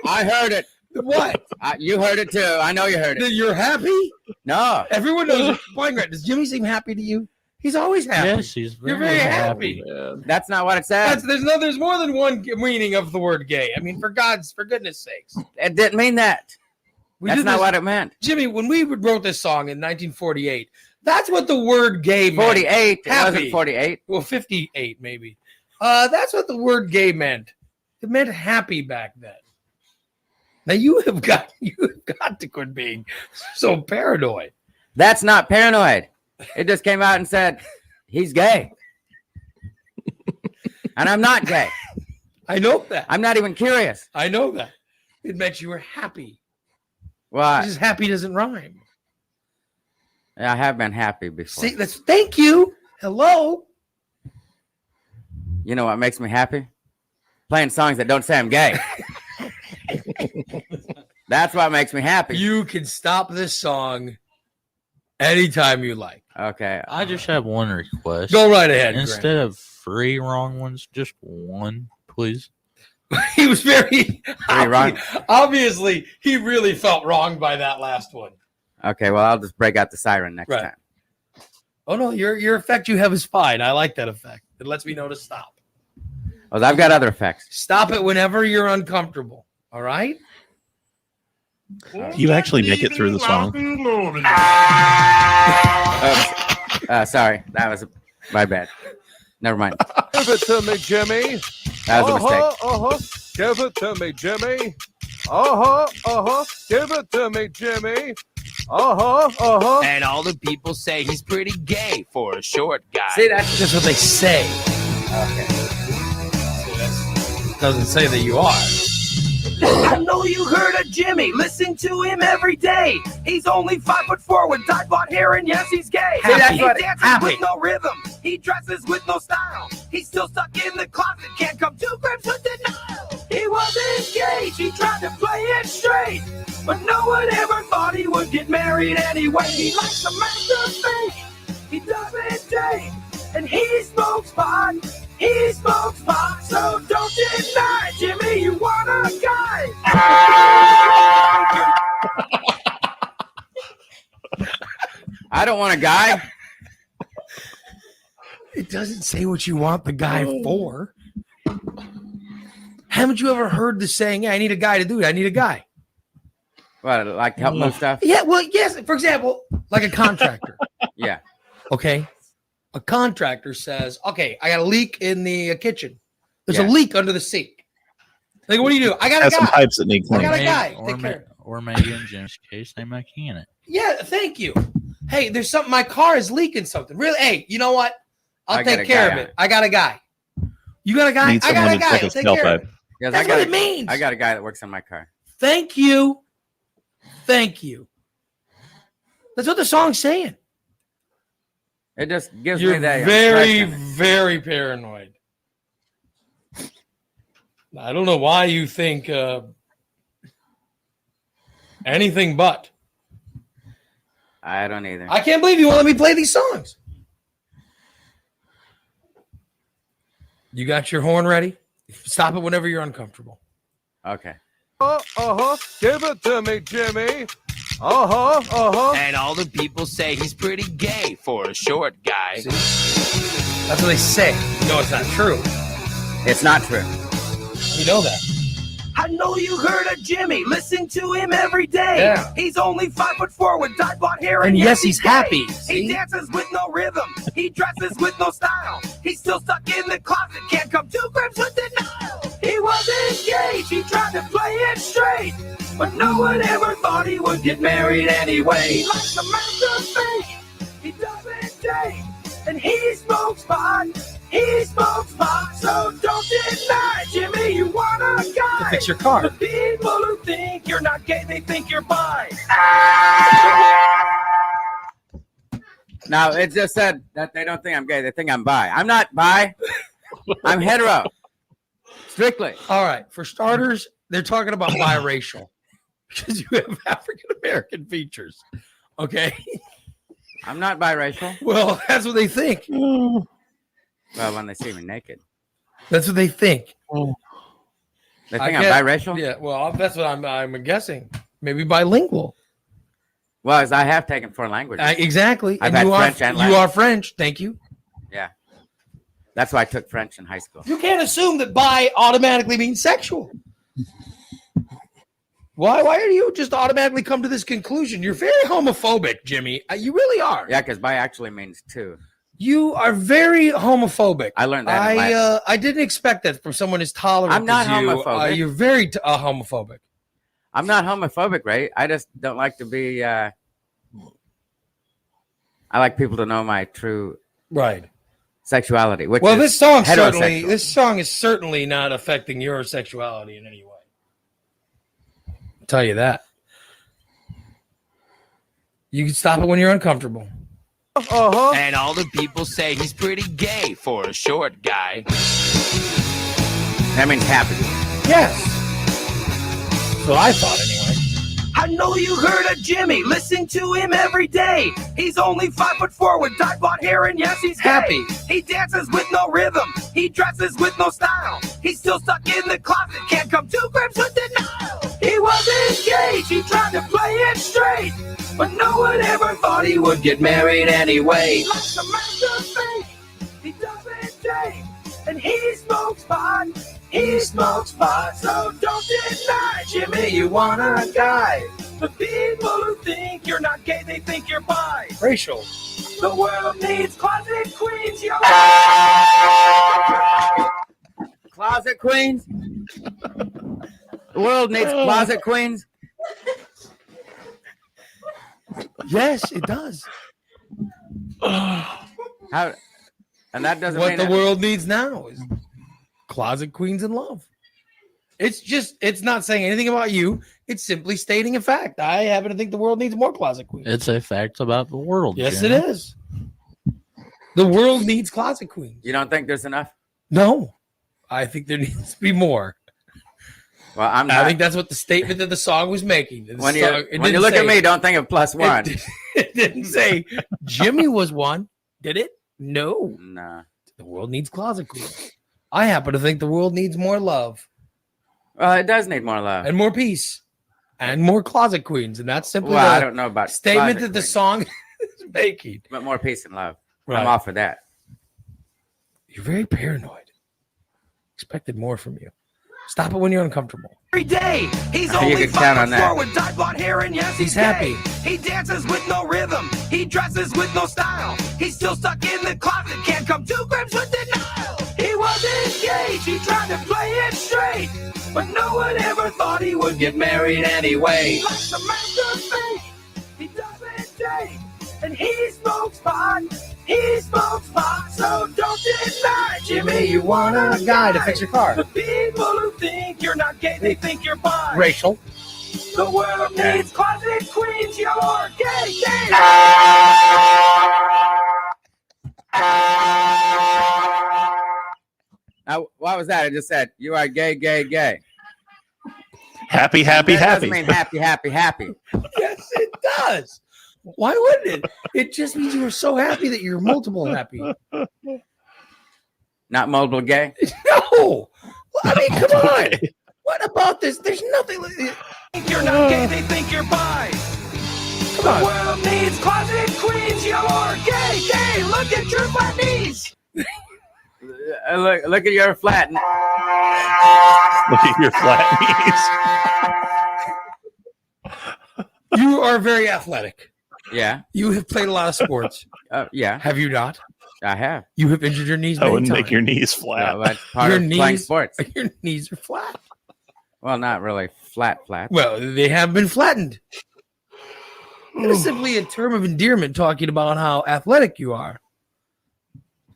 G: I heard it.
A: What?
G: You heard it too. I know you heard it.
A: You're happy?
G: No.
A: Everyone knows. Does Jimmy seem happy to you? He's always happy.
M: Yes, he's
A: You're very happy.
G: That's not what it said.
A: There's more than one meaning of the word gay. I mean, for goodness sakes.
G: It didn't mean that. That's
A: did
G: not
A: this-
G: what it meant.
A: Jimmy, when we wrote this song in 1948, that's what the word gay meant.
G: 48. It
A: Happy.
G: wasn't 48.
A: Well, 58 maybe. That's what the word gay meant. It meant happy back then. Now you have got to quit being so paranoid.
G: That's not paranoid. It just came out and said he's gay. And I'm not gay.
A: I know that.
G: I'm not even curious.
A: I know that. It meant you were happy.
G: Well,
A: Just happy doesn't rhyme.
G: I have been happy before.
A: See, thank you. Hello.
G: You know what makes me happy? Playing songs that don't say I'm gay. That's what makes me happy.
A: You can stop this song anytime you like.
G: Okay.
M: I just have one request.
A: Go right ahead,
M: Instead of 3 wrong ones, just 1, please.
A: He was very
G: wrong.
A: Obviously, he really felt wrong by that last one.
G: Okay, well, I'll just break out the siren next
A: Right.
G: time.
A: Oh no, your effect you have is fine. I like that effect. It lets me know to stop.
G: Well, I've got other effects.
A: Stop it whenever you're uncomfortable. All right?
C: You actually make it through the song.
G: Sorry, that was my bad. Never mind.
H: Give it to me, Jimmy.
G: That was a mistake.
H: Give it to me, Jimmy. Give it to me, Jimmy.
N: And all the people say he's pretty gay for a short guy.
G: See, that's
A: That's what they say.
G: okay.
A: It doesn't say that you are.
H: I know you heard of Jimmy. Listen to him every day. He's only 5'4" with dyed blonde hair, and yes, he's gay.
A: Happy.
H: He dances
A: Happy.
H: with no rhythm. He dresses with no style. He's still stuck in the closet. Can't come to grips with denial. He was engaged. He tried to play it straight, but no one ever thought he would get married anyway. He likes to masturbate. He doesn't date, and he smokes pot. He smokes pot, so don't deny, Jimmy, you want a guy.
G: I don't want a guy.
A: It doesn't say what you want the guy for. Haven't you ever heard the saying, "Yeah, I need a guy to do it. I need a guy."
G: What, like help move stuff?
A: Yeah, well, yes. For example, like a contractor.
G: Yeah.
A: Okay. A contractor says, "Okay, I got a leak in the kitchen. There's
G: Yeah.
A: a leak under the sink." Like, what do you do? I got a
C: Has some
A: guy.
C: pipes that need
A: I
C: cleaning.
A: got a guy.
M: Or,
A: Take care of it.
M: or maybe in Jim's case, a mechanic.
A: Yeah, thank you. Hey, there's something. My car is leaking something. Really? Hey, you know what? I'll
G: I got
A: take
G: a
A: care
G: guy
A: of
G: on
A: it. I got a guy. You got a guy?
C: Need
A: I got
C: someone
A: a
C: to
A: guy.
C: check
A: I'll
C: his
A: take care of
C: tailpipe.
A: it.
G: Yes,
A: That's what it means.
G: I got a guy that works on my car.
A: Thank you. Thank you. That's what the song's saying.
G: It just gives
A: You're
G: me that
A: very,
G: impression.
A: very paranoid. I don't know why you think anything but.
G: I don't either.
A: I can't believe you won't let me play these songs. You got your horn ready? Stop it whenever you're uncomfortable.
G: Okay.
L: Give it to me, Jimmy.
N: And all the people say he's pretty gay for a short guy.
A: That's what they say. No, it's not true.
G: It's not true.
A: You know that.
H: I know you heard of Jimmy. Listen to him every day.
A: Yeah.
H: He's only 5'4" with dyed blonde hair,
A: And yes, he's
H: gay.
A: happy.
H: He
A: See?
H: dances with no rhythm. He dresses with no style. He's still stuck in the closet. Can't come to grips with denial. He was engaged. He tried to play it straight, but no one ever thought he would get married anyway. He likes to masturbate. He doesn't date, and he smokes pot. He smokes pot, so don't deny, Jimmy, you want a guy.
A: To fix your car.
H: The people who think you're not gay, they think you're bi.
G: Now, it just said that they don't think I'm gay. They think I'm bi. I'm not bi. I'm hetero. Strictly.
A: All right. For starters, they're talking about biracial because you have African American features. Okay.
G: I'm not biracial.
A: Well, that's what they think.
G: Well, when they see me naked.
A: That's what they think.
G: They think I'm biracial?
A: Yeah. Well, that's what I'm guessing. Maybe bilingual.
G: Well, as I have taken 4 languages.
A: Exactly.
G: I've
A: and
G: had
A: you
G: French
A: are
G: and
A: you
G: Latin.
A: are French. Thank you.
G: Yeah. That's why I took French in high school.
A: You can't assume that bi automatically means sexual. Why do you just automatically come to this conclusion? You're very homophobic, Jimmy. You really are.
G: Yeah, because bi actually means 2.
A: You are very homophobic.
G: I learned that in Latin.
A: I didn't expect that from someone as tolerant
G: I'm not
A: as you.
G: homophobic.
A: You're very homophobic.
G: I'm not homophobic, right? I just don't like to be. I like people to know my true
A: right
G: sexuality. Which
A: Well,
G: is
A: this song
G: heterosexual.
A: this song is certainly not affecting your sexuality in any way. I'll tell you that. You can stop it when you're uncomfortable.
N: And all the people say he's pretty gay for a short guy.
G: That means happy.
A: Yes. That's what I thought anyway.
H: I know you heard of Jimmy. Listen to him every day. He's only 5'4" with dyed blonde hair, and yes, he's
A: happy.
H: He dances with no rhythm. He dresses with no style. He's still stuck in the closet. Can't come to grips with denial. He was engaged. He tried to play it straight, but no one ever thought he would get married anyway. He likes to masturbate. He doesn't date, and he smokes pot. He smokes pot, so don't deny, Jimmy, you want a guy. The people who think you're not gay, they think you're bi.
A: Racial.
H: The world needs closet queens, yo.
G: Closet queens. The world needs closet queens.
A: Yes, it does.
G: How? And that doesn't
A: What
G: mean
A: the
G: it-
A: world needs now is closet queens in love. It's not saying anything about you. It's simply stating a fact. I happen to think the world needs more closet queens.
M: It's a fact about the world.
A: Yes,
M: Jim.
A: it is. The world needs closet queens.
G: You don't think there's enough?
A: No, I think there needs to be more.
G: Well,
A: I think that's what the statement that the song was making.
G: When you look at me, don't think of plus one.
A: It didn't say Jimmy was one, did it? No.
G: Nah.
A: The world needs closet queens. I happen to think the world needs more love.
G: Well, it does need more love.
A: And more peace. And more closet queens. And that's simply
G: I don't know about
A: statement
G: closet
A: that the
G: queens.
A: song is making.
G: But more peace and love.
A: Right.
G: I'm off for that.
A: You're very paranoid. Expected more from you. Stop it when you're uncomfortable.
H: Every day, he's
G: You
H: only
G: can count on
H: 5'4"
G: that.
H: with dyed blonde hair, and yes, he's
A: happy.
H: gay. He dances with no rhythm. He dresses with no style. He's still stuck in the closet. Can't come to grips with denial. He was engaged. He tried to play it straight, but no one ever thought he would get married anyway. Like the master fake, he doesn't date, and he smokes pot. He smokes pot, so don't deny, Jimmy. You want a
A: guy to fix your car.
H: The people who think you're not gay, they think you're bi.
A: Racial.
H: The world needs closet queens. You're gay, gay.
G: Now, what was that? I just said you are gay, gay, gay.
C: Happy, happy,
G: That
C: happy.
G: doesn't mean happy, happy, happy.
A: Yes, it does. Why wouldn't it? It just means you are so happy that you're multiple happy.
G: Not multiple gay.
A: No. I mean, come on. What about this? There's nothing like it.
H: Think you're not gay, they think you're bi.
A: Come
H: The
A: on.
H: world needs closet queens. You're gay, gay. Look at your flat knees.
G: Look at your flat.
C: Look at your flat knees.
A: You are very athletic.
G: Yeah.
A: You have played a lot of sports.
G: Yeah.
A: Have you not?
G: I have.
A: You have injured your knees
C: I
A: many
C: wouldn't
A: times.
C: make your knees flat.
G: Well, that's part
A: Your
G: of playing
A: knees-
G: sports.
A: Your knees are flat.
G: Well, not really flat.
A: Well, they have been flattened. It was simply a term of endearment talking about how athletic you are.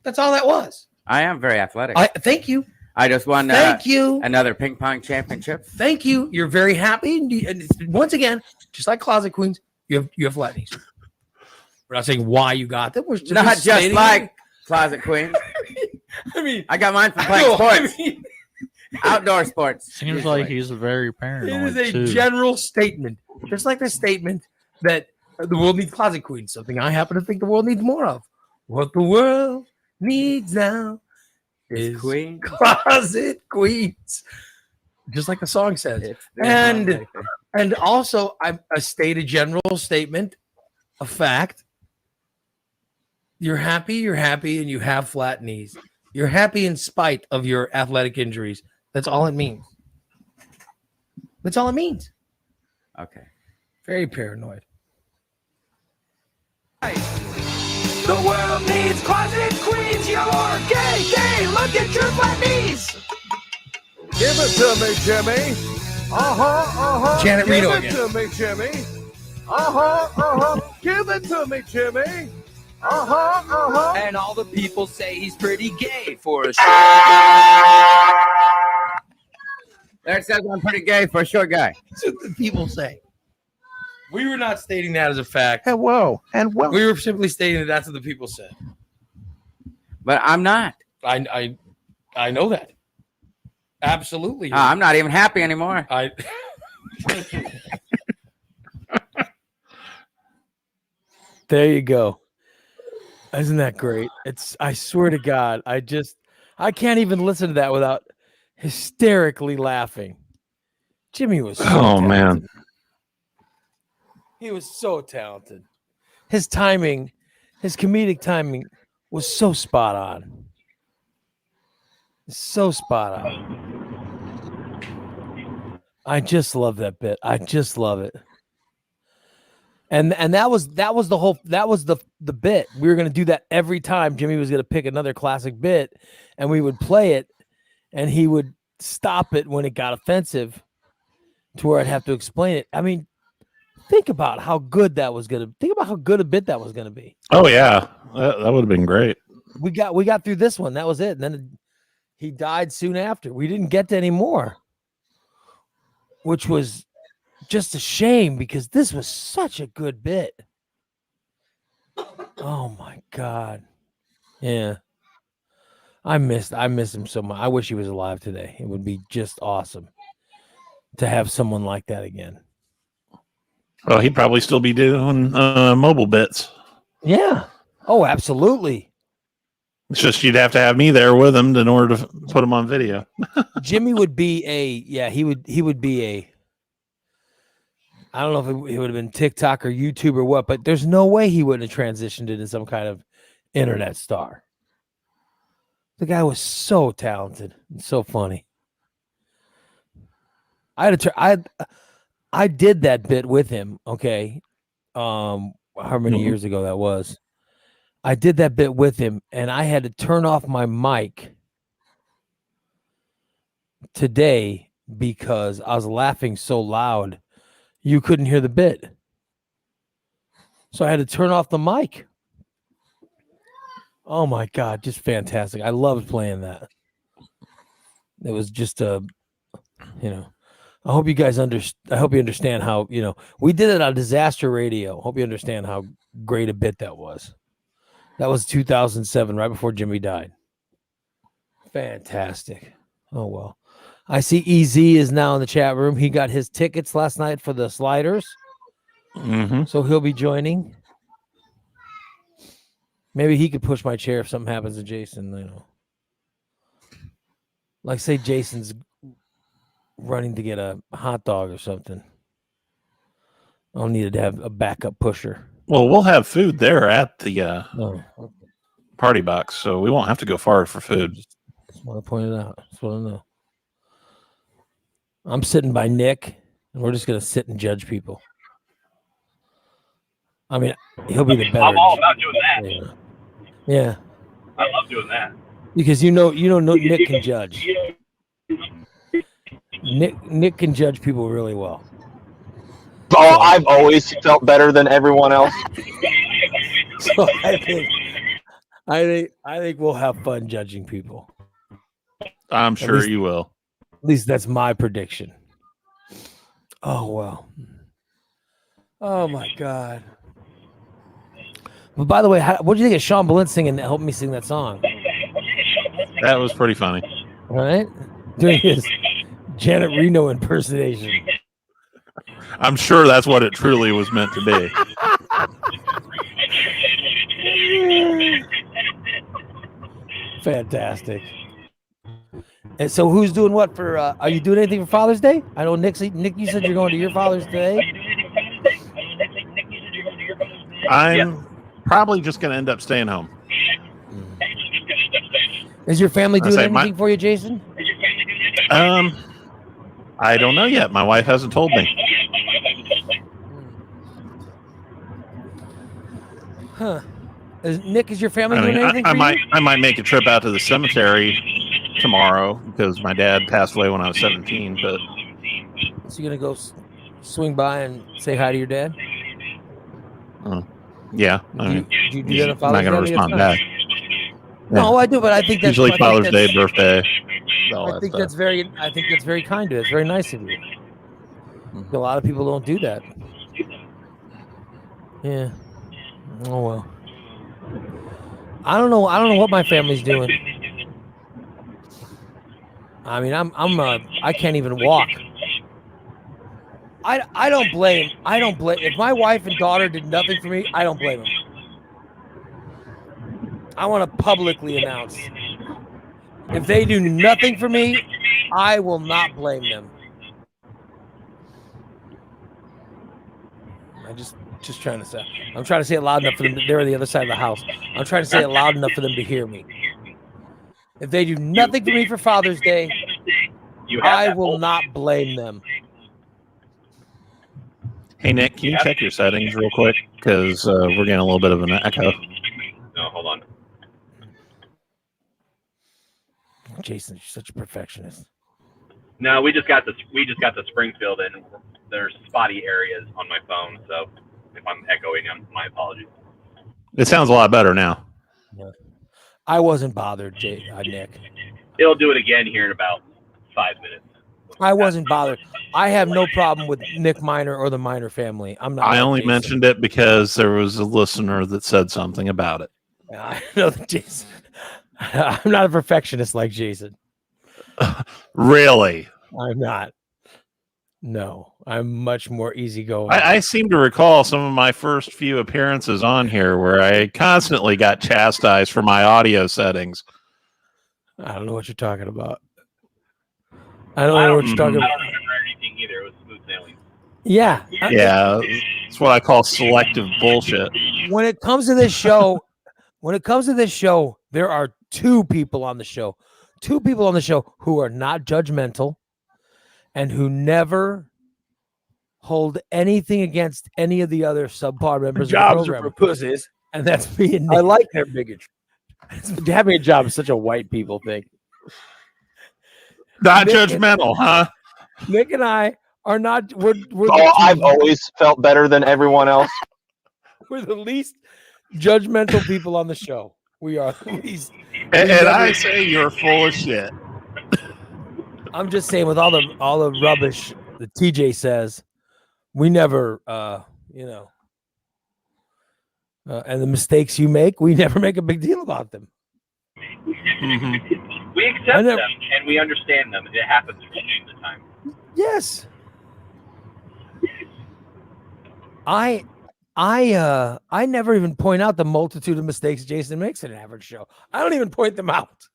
A: That's all that was.
G: I am very athletic.
A: Thank you.
G: I just won
A: Thank you.
G: another ping pong championship.
A: Thank you. You're very happy. And once again, just like closet queens, you have flat knees. We're not saying why you got them. We're just
G: Not just
A: stating-
G: like closet queen.
A: I mean,
G: I got mine from playing sports.
A: mean,
G: Outdoor sports.
M: Seems like he's very paranoid.
A: it is a
M: too.
A: general statement, just like the statement that the world needs closet queens. Something I happen to think the world needs more of. What the world needs now is
G: queen.
A: closet queens, just like the song says. And also, I state a general statement, a fact. You're happy, and you have flat knees. You're happy in spite of your athletic injuries. That's all it means. That's all it means.
G: Okay.
A: Very paranoid.
H: The world needs closet queens. You're gay, gay. Look at your flat knees.
L: Give it to me, Jimmy.
A: Janet
L: Give
A: Reno
L: it
A: again.
L: to me, Jimmy. Give it to me, Jimmy.
N: And all the people say he's pretty gay for a
G: There it says I'm pretty gay for a short guy.
A: That's what the people say. We were not stating that as a fact.
C: Hello and welcome.
A: We were simply stating that that's what the people said.
G: But I'm not.
A: I know that. Absolutely.
G: I'm not even happy anymore.
A: There you go. Isn't that great? I swear to God, I can't even listen to that without hysterically laughing. Jimmy was so
C: Oh, man.
A: talented. He was so talented. His timing, his comedic timing was so spot on. So spot on. I just love that bit. I just love it. And that was the bit. We were going to do that every time. Jimmy was going to pick another classic bit and we would play it and he would stop it when it got offensive to where I'd have to explain it. I mean, think about how good that was going to think about how good a bit that was going to be.
C: Oh yeah, that would have been great.
A: We got through this one. That was it. And then he died soon after. We didn't get to any more. which was just a shame because this was such a good bit. Oh my God. Yeah. I miss him so much. I wish he was alive today. It would be just awesome to have someone like that again.
C: Well, he'd probably still be doing mobile bits.
A: Yeah. Oh, absolutely.
C: It's just you'd have to have me there with him in order to put him on video.
A: Jimmy would be he would be a, I don't know if it would have been TikTok or YouTube or what, but there's no way he wouldn't have transitioned into some kind of internet star. The guy was so talented and so funny. I did that bit with him, okay? How many years ago that was. I did that bit with him, and I had to turn off my mic today because I was laughing so loud you couldn't hear the bit. So I had to turn off the mic. Oh my God, just fantastic. I loved playing that. It was just I hope you guys I hope you understand how, we did it on Disaster Radio. Hope you understand how great a bit that was. That was 2007, right before Jimmy died. Fantastic. Oh, well. I see EZ is now in the chat room. He got his tickets last night for the Sliders.
C: Mm-hmm.
A: So he'll be joining. Maybe he could push my chair if something happens to Jason, Like, say Jason's running to get a hot dog or something. I'll need to have a backup pusher.
C: Well, we'll have food there at the party box, so we won't have to go far for food.
A: Just want to point it out. Just want to know. I'm sitting by Nick, and we're just going to sit and judge people. I mean, he'll be the better.
B: I'm all about doing that.
A: Yeah.
B: I love doing that.
A: Because Nick can judge. Nick can judge people really well.
J: Oh, I've always felt better than everyone else.
A: So I think we'll have fun judging people.
C: I'm sure you will.
A: At least that's my prediction. Oh well. Oh my God. But by the way, what do you think of Sean Blunt singing? Help me sing that song.
C: That was pretty funny.
A: All right, doing his Janet Reno impersonation.
C: I'm sure that's what it truly was meant to be.
A: Fantastic. And so, who's doing what for? Are you doing anything for Father's Day? I know Nick. You said you're going to your Father's Day.
C: I'm probably just going to end up staying home.
A: Is your family doing anything for you, Jason?
C: I don't know yet. My wife hasn't told me.
A: Huh? Nick, is your family doing anything for you?
C: I might make a trip out to the cemetery tomorrow because my dad passed away when I was 17. But
A: so you're gonna go swing by and say hi to your dad?
C: Yeah.
A: Do you do that on Father's Day?
C: I'm not going to respond back.
A: No, I do, but I think that's
C: usually Father's Day, birthday.
A: I think that's very kind of you. It's very nice of you. A lot of people don't do that. Yeah. Oh well. I don't know what my family's doing. I mean, I can't even walk. I don't blame. If my wife and daughter did nothing for me, I don't blame them. I want to publicly announce, if they do nothing for me, I will not blame them. I'm just trying to say. I'm trying to say it loud enough for them. They're on the other side of the house. I'm trying to say it loud enough for them to hear me. If they do nothing for me for Father's Day, I will not blame them.
C: Hey, Nick, can you check your settings real quick? Because we're getting a little bit of an echo.
B: No, hold on.
A: Jason, you're such a perfectionist.
B: No, we just got the Springfield, and there's spotty areas on my phone. So if I'm echoing, my apologies.
C: It sounds a lot better now.
A: Yeah. I wasn't bothered, Nick.
B: It'll do it again here in about 5 minutes.
A: I wasn't bothered. I have no problem with Nick Miner or the Miner family. I'm not.
C: I
A: like
C: only
A: Jason.
C: mentioned it because there was a listener that said something about it.
A: I know that Jason. I'm not a perfectionist like Jason.
C: Really?
A: I'm not. No, I'm much more easygoing.
C: I seem to recall some of my first few appearances on here where I constantly got chastised for my audio settings.
A: I don't know what you're talking about. I don't know what you're talking
B: I
A: about.
B: don't remember anything either. It was smooth sailing.
A: Yeah.
C: Yeah, it's what I call selective bullshit.
A: When it comes to this show, there are two people on the show who are not judgmental and who never hold anything against any of the other subpar members
H: Jobs
A: of the
H: are
A: program.
H: for pussies.
A: And that's me and
H: I
A: Nick.
H: like their bigotry. Having a job is such a white people thing.
C: Not
A: Nick
C: judgmental, huh?
A: Nick and I are not. We're
J: I've always felt better than everyone else.
A: we're the least judgmental people on the show. We are the least.
C: And
A: we
C: I
A: never-
C: say you're full of shit.
A: I'm just saying, with all the rubbish that TJ says, we never, and the mistakes you make, we never make a big deal about them.
C: Mm-hmm.
B: We accept them and we understand them. It happens from time to time.
A: Yes. I never even point out the multitude of mistakes Jason makes in an average show. I don't even point them out.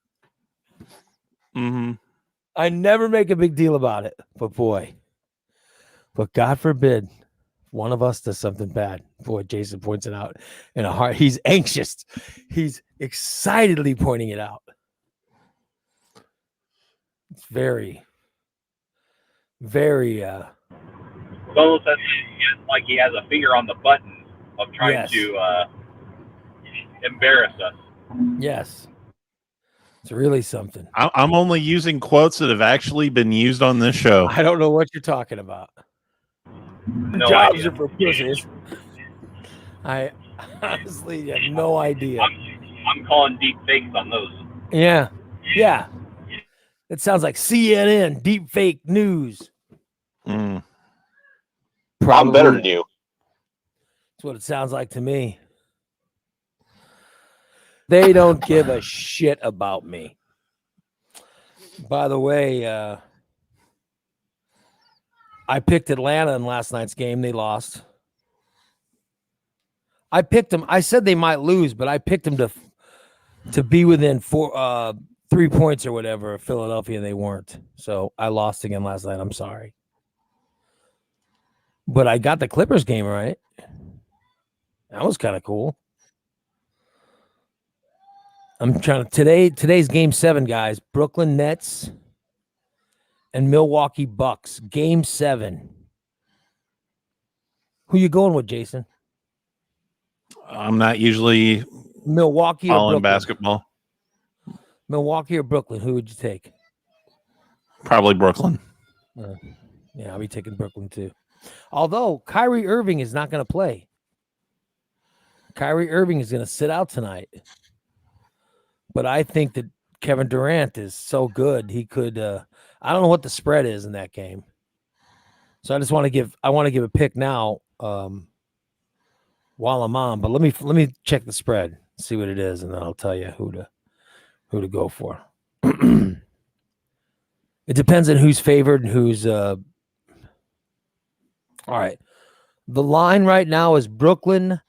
C: Mm-hmm.
A: I never make a big deal about it. But God forbid one of us does something bad. Boy, Jason points it out in a heart. He's anxious. He's excitedly pointing it out. It's very, very
B: It's almost like he has a finger on the button of trying to embarrass us.
A: yes. It's really something.
C: I'm only using quotes that have actually been used on this show.
A: I don't know what you're talking about.
B: No
H: Jobs
B: idea.
H: are for pussies.
A: I honestly have no idea.
B: I'm calling deep fakes on those.
A: Yeah. It sounds like CNN, deep fake news.
C: Mm.
J: I'm better than you.
A: That's what it sounds like to me. They don't give a shit about me. By the way, I picked Atlanta in last night's game. They lost. I picked them. I said they might lose, but I picked them to be within 3 points or whatever of Philadelphia, and they weren't. So I lost again last night. I'm sorry. But I got the Clippers game right. That was kind of cool. I'm trying to today's game 7, guys. Brooklyn Nets and Milwaukee Bucks. Game 7. Who you going with, Jason?
C: I'm not usually
A: Milwaukee or
C: following
A: Brooklyn?
C: basketball.
A: Milwaukee or Brooklyn? Who would you take?
C: Probably Brooklyn.
A: Yeah, I'll be taking Brooklyn too. Although Kyrie Irving is not going to play. Kyrie Irving is going to sit out tonight. But I think that Kevin Durant is so good. He could, I don't know what the spread is in that game. So I just want to give a pick now while I'm on, but let me check the spread, see what it is. And then I'll tell you who to go for. It depends on who's favored and who's, all right. The line right now is Brooklyn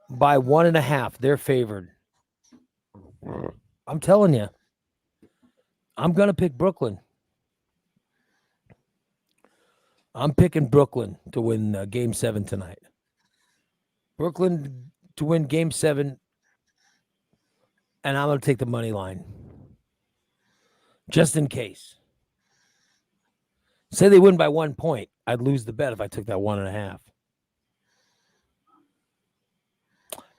A: by 1.5. They're favored. I'm telling you, I'm going to pick Brooklyn. I'm picking Brooklyn to win Game 7 tonight. Brooklyn to win Game 7, and I'm going to take the money line. Just in case. Say they win by 1 point. I'd lose the bet if I took that 1.5.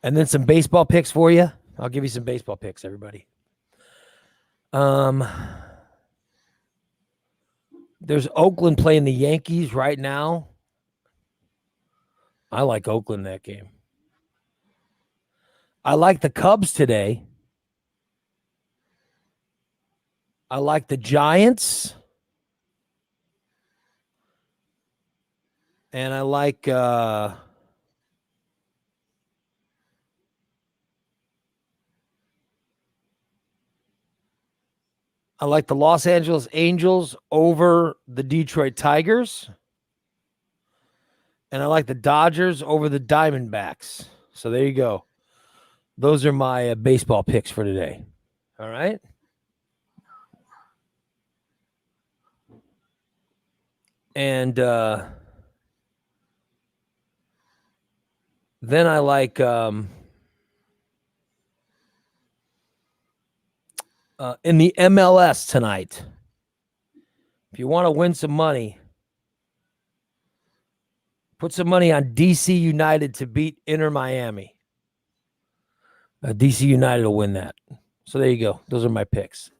A: And then some baseball picks for you. I'll give you some baseball picks, everybody. There's Oakland playing the Yankees right now. I like Oakland in that game. I like the Cubs today. I like the Giants. And I like the Los Angeles Angels over the Detroit Tigers. And I like the Dodgers over the Diamondbacks. So there you go. Those are my baseball picks for today. All right. And then I like in the MLS tonight. If you want to win some money, put some money on DC United to beat Inter Miami. DC United will win that. So there you go. Those are my picks.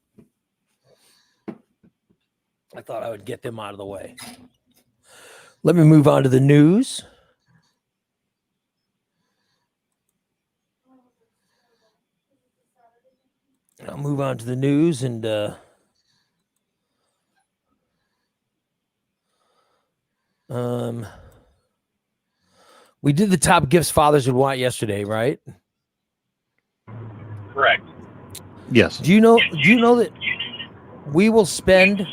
A: I thought I would get them out of the way. Let me move on to the news. I'll move on to the news and we did the top gifts fathers would want yesterday, right?
B: Correct.
C: Yes.
A: Do you know that we will spend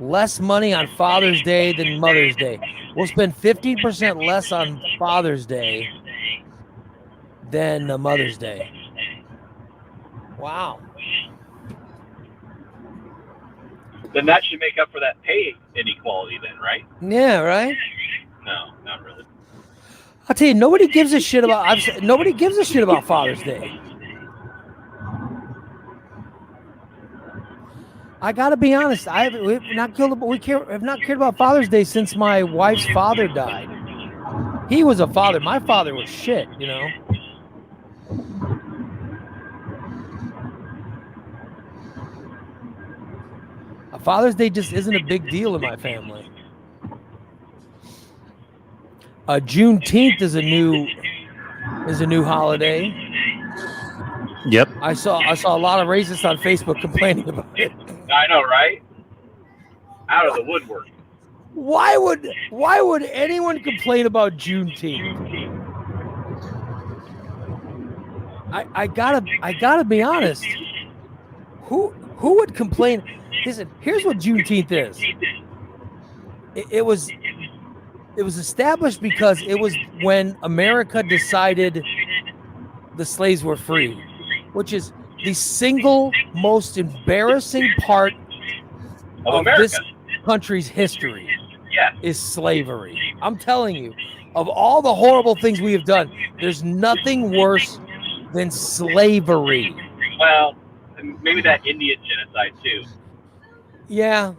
A: less money on Father's Day than Mother's Day? We'll spend 15% less on Father's Day than Mother's Day. Wow.
B: Then that should make up for that pay inequality then, right?
A: Yeah, right?
B: No, not really.
A: I'll tell you, nobody gives a shit about Father's Day. I gotta be honest. We've not cared about Father's Day since my wife's father died. He was a father. My father was shit, you know. Father's Day just isn't a big deal in my family. Juneteenth is a new holiday.
C: Yep.
A: I saw a lot of racists on Facebook complaining about it.
B: I know, right? Out of the woodwork.
A: Why would anyone complain about Juneteenth? I gotta be honest. Who would complain? Listen, here's what Juneteenth is. It was established because it was when America decided the slaves were free, which is the single most embarrassing part of this country's history.
B: Yes.
A: Is slavery. I'm telling you, of all the horrible things we have done, there's nothing worse than slavery.
B: Well, maybe that Indian genocide too.
A: Yeah,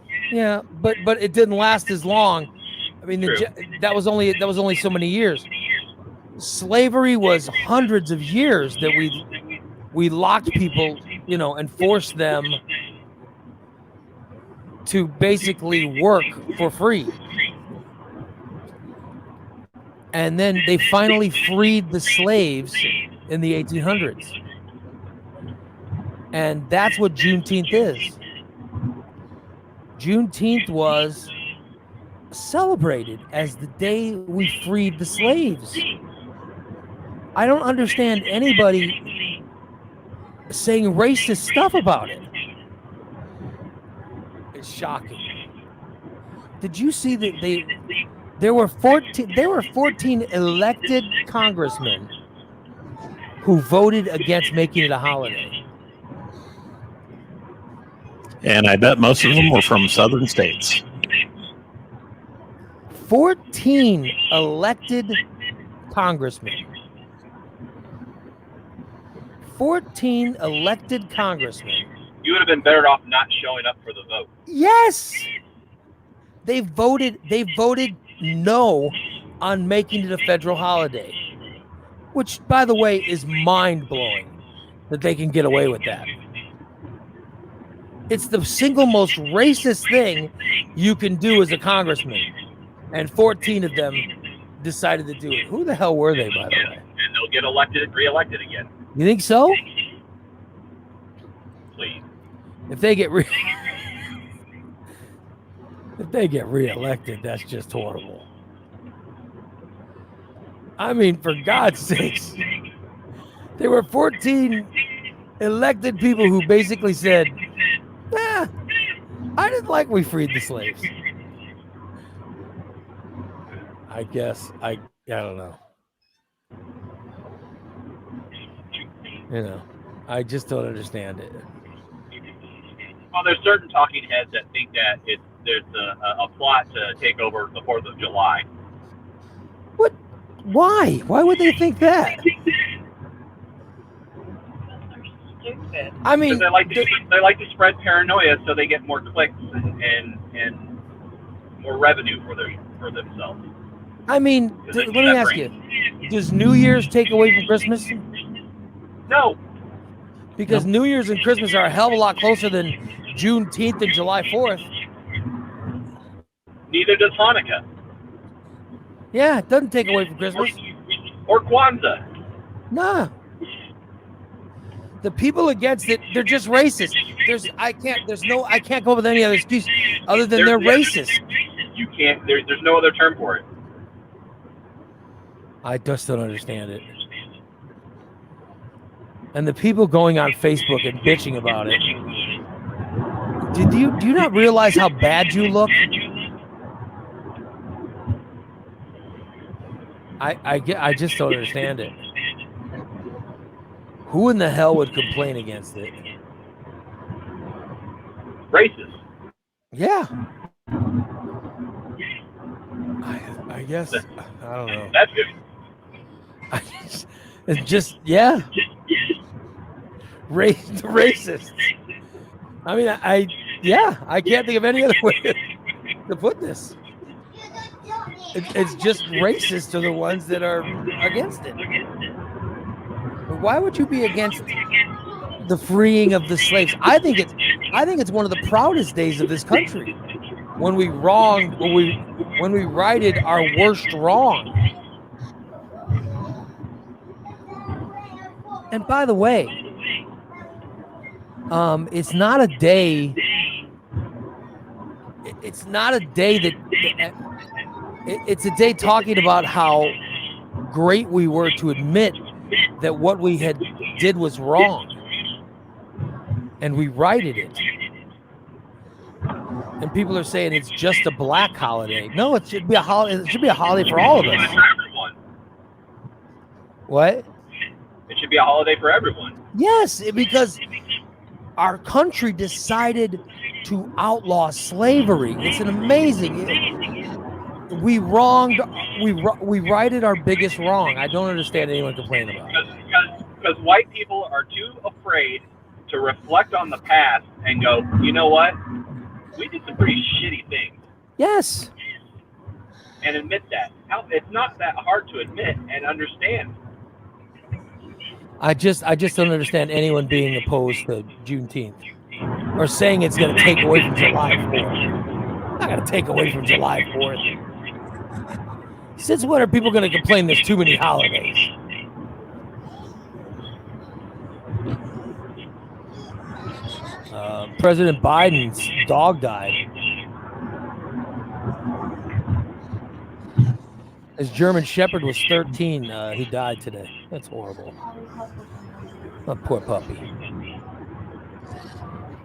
A: but it didn't last as long. I mean, that was only so many years. Slavery was hundreds of years that we locked people, you know, and forced them to basically work for free. And then they finally freed the slaves in the 1800s. And that's what Juneteenth is. Juneteenth was celebrated as the day we freed the slaves. I don't understand anybody saying racist stuff about it. It's shocking. Did you see that there were 14 elected congressmen who voted against making it a holiday?
C: And I bet most of them were from southern states.
A: 14 elected congressmen. 14 elected congressmen.
B: You would have been better off not showing up for the vote.
A: Yes. They voted no on making it a federal holiday. Which, by the way, is mind-blowing that they can get away with that. It's the single most racist thing you can do as a congressman. And 14 of them decided to do it. Who the hell were they, by the way?
B: And they'll get re-elected again.
A: You think so?
B: Please.
A: If they get If they get reelected, that's just horrible. I mean, for God's sakes, there were 14 elected people who basically said, I didn't like we freed the slaves. I guess, I don't know. You know, I just don't understand it.
B: Well, there's certain talking heads that think that there's a plot to take over the 4th of July.
A: What? Why? Why would they think that? I mean,
B: they like to spread paranoia so they get more clicks and more revenue for themselves.
A: I mean, let me ask you: does New Year's take away from Christmas?
B: No,
A: because New Year's and Christmas are a hell of a lot closer than Juneteenth and July 4th.
B: Neither does Hanukkah.
A: Yeah, it doesn't take away from Christmas.
B: Or Kwanzaa.
A: Nah. The people against it, they're just racist. I can't come up with any other excuse other than they're racist.
B: You can't. There's no other term for it.
A: I just don't understand it. And the people going on Facebook and bitching about it. Do you not realize how bad you look? I just don't understand it. Who in the hell would complain against it?
B: Racist.
A: Yeah. I guess. I don't know.
B: That's good.
A: It's just, yeah. Racist. I mean, I can't think of any other way to put this. It's just racist to the ones that are against it. Why would you be against the freeing of the slaves? I think it's one of the proudest days of this country when we righted our worst wrong. And by the way, it's not a day. It's not a day that. It's a day talking about how great we were to admit that what we did was wrong, and we righted it. And people are saying it's just a black holiday. No, it should be a holiday. It should be a holiday for all of us.
B: For everyone.
A: What?
B: It should be a holiday for everyone.
A: Yes, because our country decided to outlaw slavery. It's an amazing. We righted our biggest wrong. I don't understand anyone complaining about it.
B: Because white people are too afraid to reflect on the past and go, you know what? We did some pretty shitty things.
A: Yes.
B: And admit that. It's not that hard to admit and understand.
A: I just don't understand anyone being opposed to Juneteenth or saying it's going to take away from July 4th. Not going to take away from July 4th. Since when are people going to complain there's too many holidays? President Biden's dog died. His German Shepherd was 13. He died today. That's horrible. Oh, poor puppy.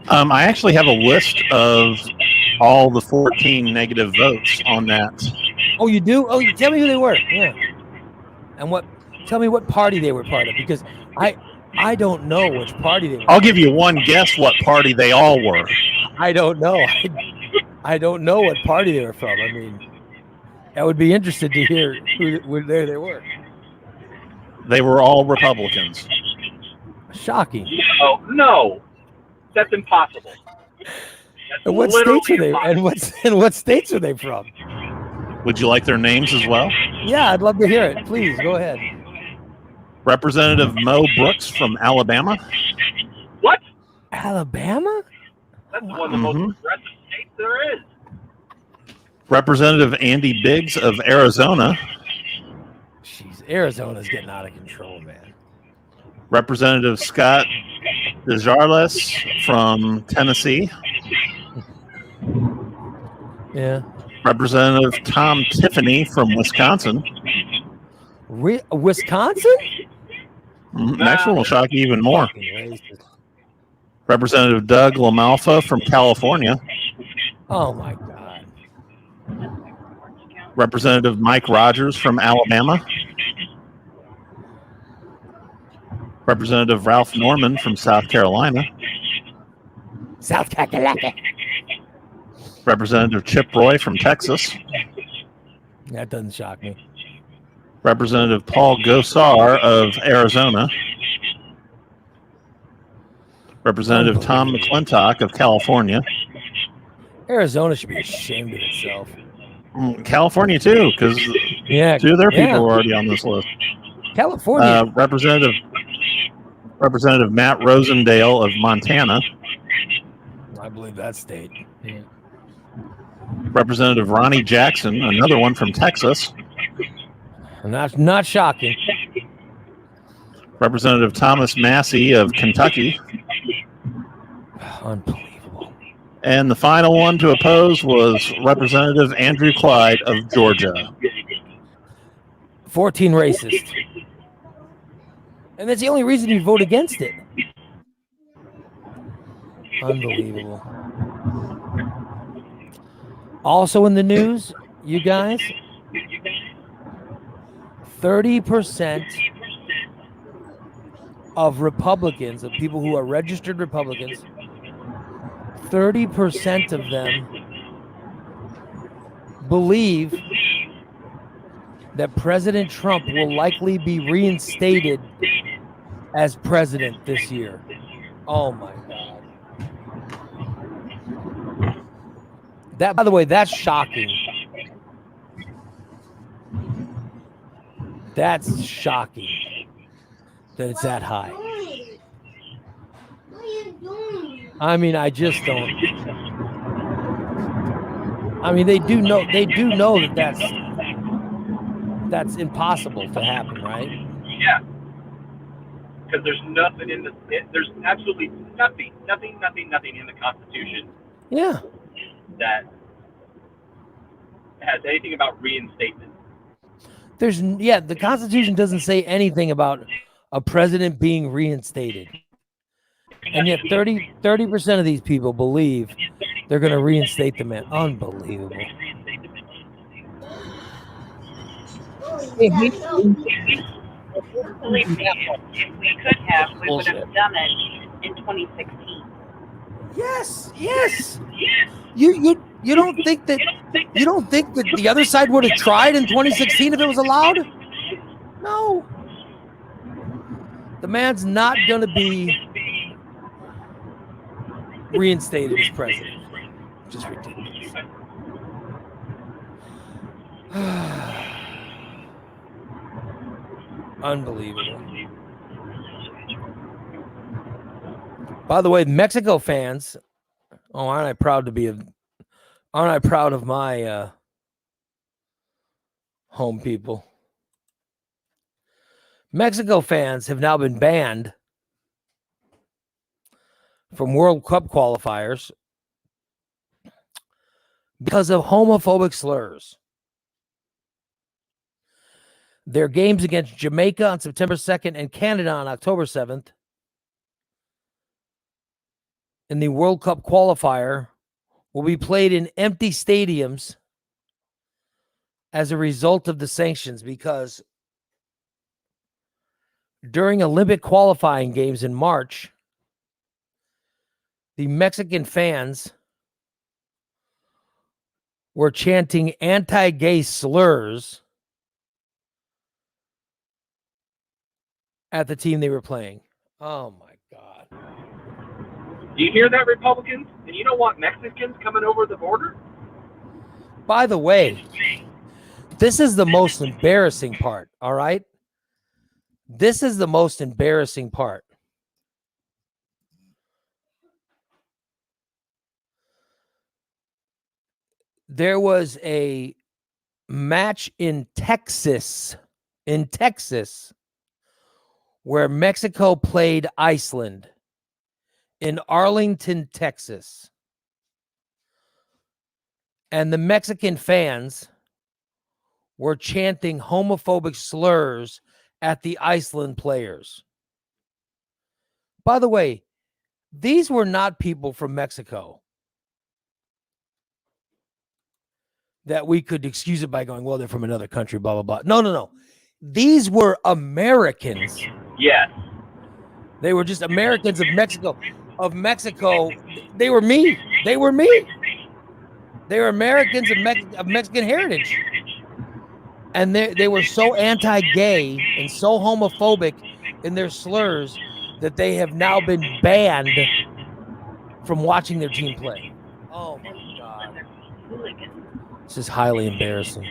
C: I actually have a list of all the 14 negative votes on that.
A: Oh, you do? Oh, you tell me who they were. Yeah. And tell me what party they were part of, because I don't know which party they were.
C: I'll give you one guess what party they all were.
A: I don't know. I don't know what party they were from. I mean, I would be interested to hear who they were.
C: They were all Republicans.
A: Shocking.
B: No. That's impossible.
A: And what states are they? And what states are they from?
C: Would you like their names as well?
A: Yeah, I'd love to hear it. Please go ahead.
C: Representative Mo Brooks from Alabama.
B: What?
A: Alabama?
B: That's one of the most progressive states there is.
C: Representative Andy Biggs of Arizona.
A: Jeez, Arizona's getting out of control, man.
C: Representative Scott DeJarles from Tennessee.
A: Yeah.
C: Representative Tom Tiffany from Wisconsin.
A: Wisconsin?
C: Next one will shock you even more. Representative Doug LaMalfa from California.
A: Oh my God.
C: Representative Mike Rogers from Alabama. Representative Ralph Norman from South Carolina.
A: South Carolina.
C: Representative Chip Roy from Texas.
A: That doesn't shock me.
C: Representative Paul Gosar of Arizona. Representative Tom McClintock of California.
A: Arizona should be ashamed of itself.
C: California too, because two of their people are already on this list.
A: California.
C: Representative Matt Rosendale of Montana.
A: I believe that state. Yeah.
C: Representative Ronnie Jackson, another one from Texas.
A: Not shocking.
C: Representative Thomas Massey of Kentucky.
A: Unbelievable.
C: And the final one to oppose was Representative Andrew Clyde of Georgia.
A: 14 racist. And that's the only reason you vote against it. Unbelievable. Also in the news, you guys, 30% of Republicans, of people who are registered Republicans, 30% of them believe that President Trump will likely be reinstated as president this year. Oh my God. That, by the way, that's shocking. That's shocking that it's that high. I mean, I just don't. I mean, they do know that that's impossible to happen, right?
B: Yeah. Because there's nothing there's absolutely nothing in the Constitution.
A: Yeah.
B: That has anything about reinstatement.
A: The Constitution doesn't say anything about a president being reinstated. And yet 30% of these people believe they're going to reinstate the man. Unbelievable.
K: Believe me, if we could have, we would have done it in 2016.
A: Yes. You don't think that the other side would have tried in 2016 if it was allowed? No. The man's not going to be reinstated as president. Just ridiculous. Unbelievable. By the way, Mexico fans, aren't I proud of my home people? Mexico fans have now been banned from World Cup qualifiers because of homophobic slurs. Their games against Jamaica on September 2nd and Canada on October 7th in the World Cup qualifier will be played in empty stadiums as a result of the sanctions, because during Olympic qualifying games in March, the Mexican fans were chanting anti-gay slurs at the team they were playing. Oh my God.
B: Do you hear that, Republicans? And you don't want Mexicans coming over the border?
A: By the way, this is the most embarrassing part, all right? This is the most embarrassing part. There was a match in Texas, where Mexico played Iceland in Arlington, Texas. and the Mexican fans were chanting homophobic slurs at the Iceland players. By the way, these were not people from Mexico that we could excuse it by going, well, they're from another country, blah, blah, blah. No. These were Americans.
B: Yes.
A: They were just Americans of Mexico. They were me. They were me. They were Americans of Mexican heritage. And they were so anti-gay and so homophobic in their slurs that they have now been banned from watching their team play. Oh, my God. This is highly embarrassing.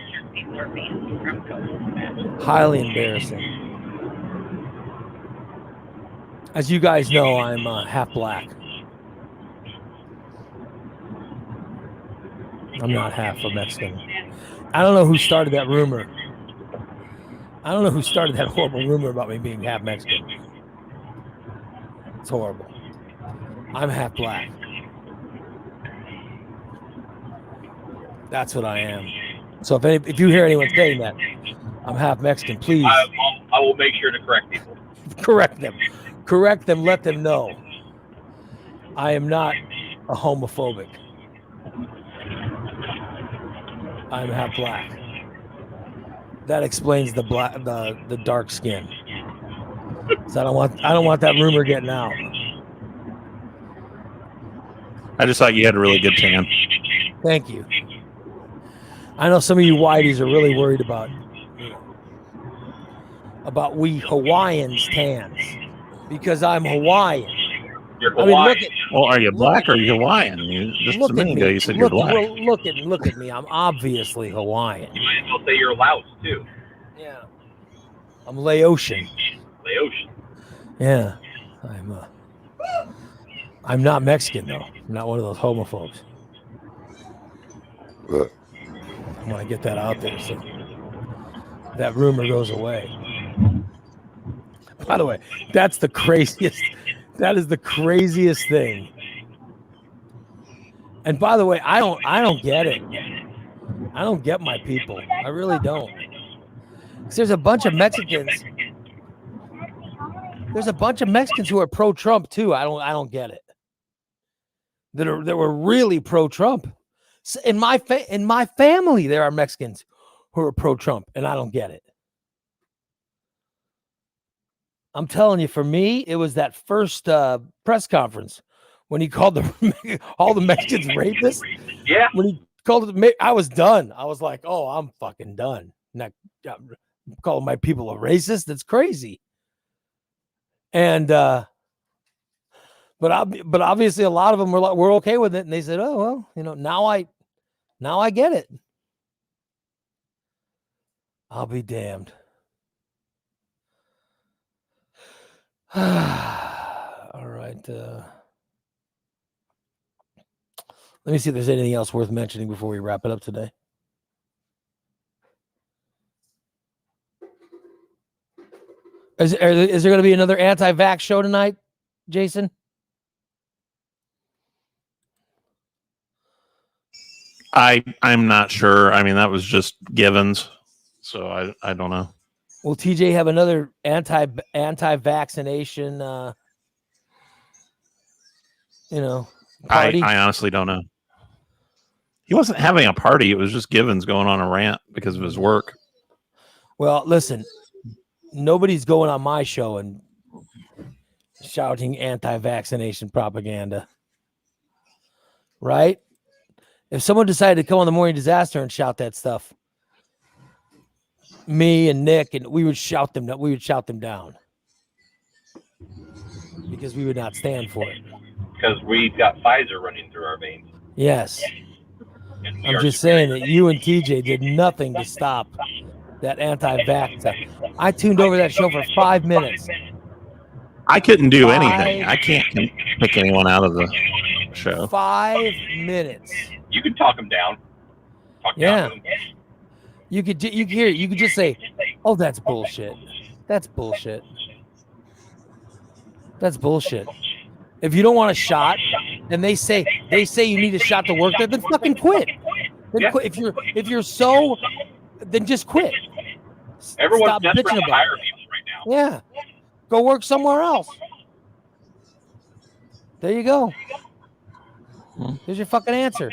A: Highly embarrassing. As you guys know, I'm half black. I'm not half a Mexican. I don't know who started that rumor. I don't know who started that horrible rumor about me being half Mexican. It's horrible. I'm half black. That's what I am. So if you hear anyone saying that I'm half Mexican, please.
B: I will make sure to correct people.
A: Correct them. Correct them. Let them know. I am not a homophobic. I'm half black. That explains the dark skin. So I don't want that rumor getting out.
C: I just thought you had a really good tan.
A: Thank you. I know some of you whiteys are really worried about we Hawaiians tans because I'm Hawaiian.
B: You're Hawaiian.
C: Well, are you black or are you Hawaiian? Just a minute ago you said you're black.
A: Look at me. I'm obviously Hawaiian.
B: You might as well say you're Laos too.
A: Yeah. I'm Laotian.
B: Laotian.
A: Yeah. I'm not Mexican though. I'm not one of those homophobes. I want to get that out there so that rumor goes away. By the way, that's the craziest. That is the craziest thing. And by the way, I don't get it. I don't get my people. I really don't. 'Cause there's a bunch of Mexicans. There's a bunch of Mexicans who are pro-Trump too. I don't get it. That were really pro-Trump. In my family, there are Mexicans who are pro-Trump, and I don't get it. I'm telling you, for me, it was that first press conference when he called all the Mexicans rapists.
B: Yeah.
A: When he called it, I was done. I was like, oh, I'm fucking done. Not calling my people a racist. That's crazy. And but obviously a lot of them were like, we're okay with it, and they said, oh well, now I get it. I'll be damned. All right. Let me see if there's anything else worth mentioning before we wrap it up today. Is there going to be another anti-vax show tonight, Jason?
C: I'm not sure. I mean, that was just givens, so I don't know.
A: Will TJ have another anti-vaccination? Party?
C: I honestly don't know. He wasn't having a party. It was just Givens going on a rant because of his work.
A: Well, listen, nobody's going on my show and shouting anti-vaccination propaganda, right? If someone decided to come on the Morning Disaster and shout that stuff, me and Nick, and we would shout them down because we would not stand for it.
B: Because we've got Pfizer running through our veins.
A: Yes. I'm just saying that you and TJ did nothing to stop that anti-vax stuff. I tuned over that show for 5 minutes.
C: I couldn't do anything. I can't pick anyone out of the show.
A: 5 minutes.
B: You can talk them down.
A: Down to them. You could hear it. You could just say, "Oh, that's bullshit. That's bullshit. That's bullshit." If you don't want a shot, and they say you need a shot to work there, then fucking quit. Then
B: Yeah.
A: quit. If you're so, then just quit.
B: Everyone's
A: Stop
B: desperate
A: bitching
B: to
A: about
B: hire
A: it.
B: people right now.
A: Yeah, go work somewhere else. There you go. There's your fucking answer.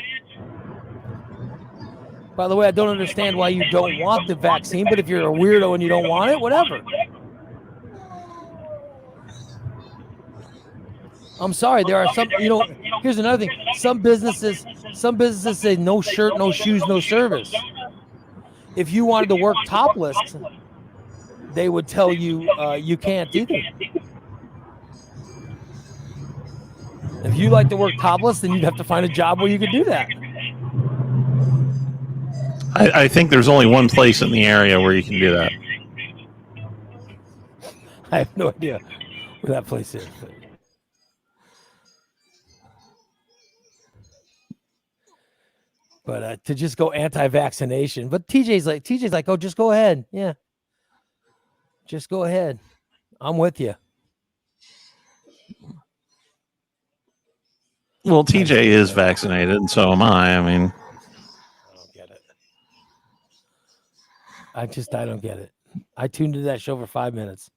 A: By the way, I don't understand why you don't want the vaccine, but if you're a weirdo and you don't want it, whatever. I'm sorry. There are some, here's another thing. Some businesses say no shirt, no shoes, no service. If you wanted to work topless, they would tell you you can't either. If you like to work topless, then you'd have to find a job where you could do that.
C: I think there's only one place in the area where you can do that.
A: I have no idea where that place is. But to just go anti-vaccination. But TJ's like, oh, just go ahead. Yeah. Just go ahead. I'm with you.
C: Well, TJ is vaccinated, and so am I. I mean,
A: I don't get it. I don't get it. I tuned into that show for 5 minutes.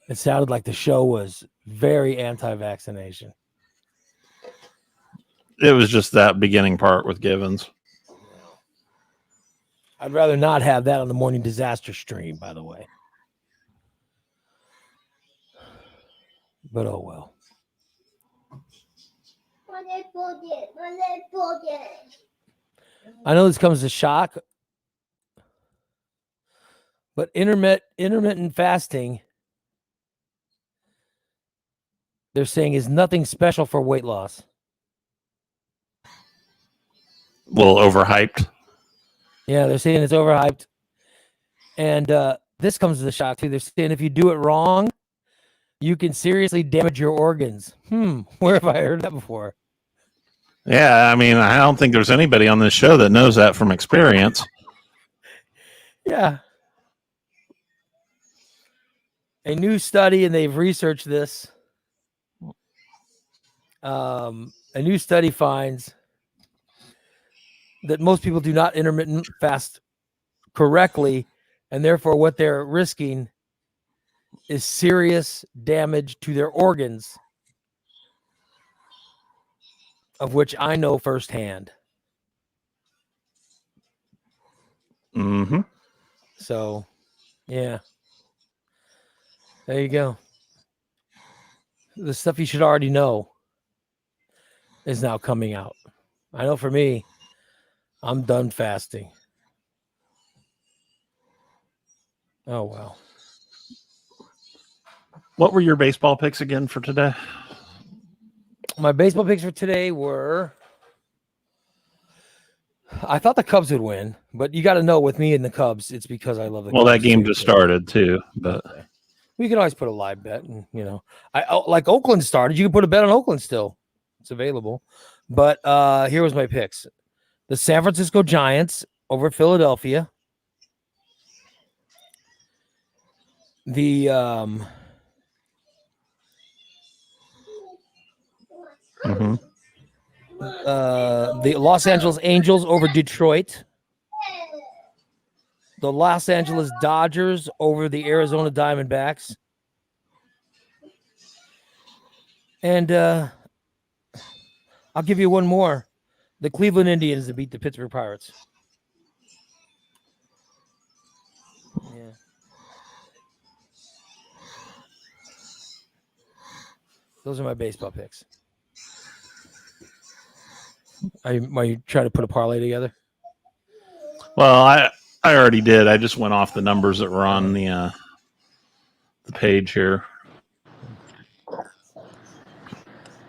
A: It sounded like the show was very anti-vaccination.
C: it was just that beginning part with Givens.
A: I'd rather not have that on the Morning Disaster stream, by the way. But oh well. I know this comes as a shock, but intermittent fasting, they're saying, is nothing special for weight loss.
C: A little overhyped.
A: Yeah, they're saying it's overhyped. And this comes as a shock, too. They're saying if you do it wrong, you can seriously damage your organs. Where have I heard that before?
C: Yeah, I mean, I don't think there's anybody on this show that knows that from experience.
A: Yeah. A new study, and they've researched this. A new study finds that most people do not intermittent fast correctly, and therefore what they're risking is serious damage to their organs, of which I know firsthand.
C: Mm-hmm.
A: So, yeah. There you go. The stuff you should already know is now coming out. I know for me, I'm done fasting. Oh, well.
C: What were your baseball picks again for today?
A: My baseball picks for today were, I thought the Cubs would win, but you got to know with me and the Cubs, it's because I love the Cubs.
C: Well, that game just started too, but
A: we can always put a live bet, and like Oakland started. You can put a bet on Oakland still; it's available. But here was my picks: the San Francisco Giants over Philadelphia, the the Los Angeles Angels over Detroit, the Los Angeles Dodgers over the Arizona Diamondbacks, and I'll give you one more: the Cleveland Indians to beat the Pittsburgh Pirates. Yeah. Those are my baseball picks. Are you trying to put a parlay together?
C: well, I already did. I just went off the numbers that were on the page here.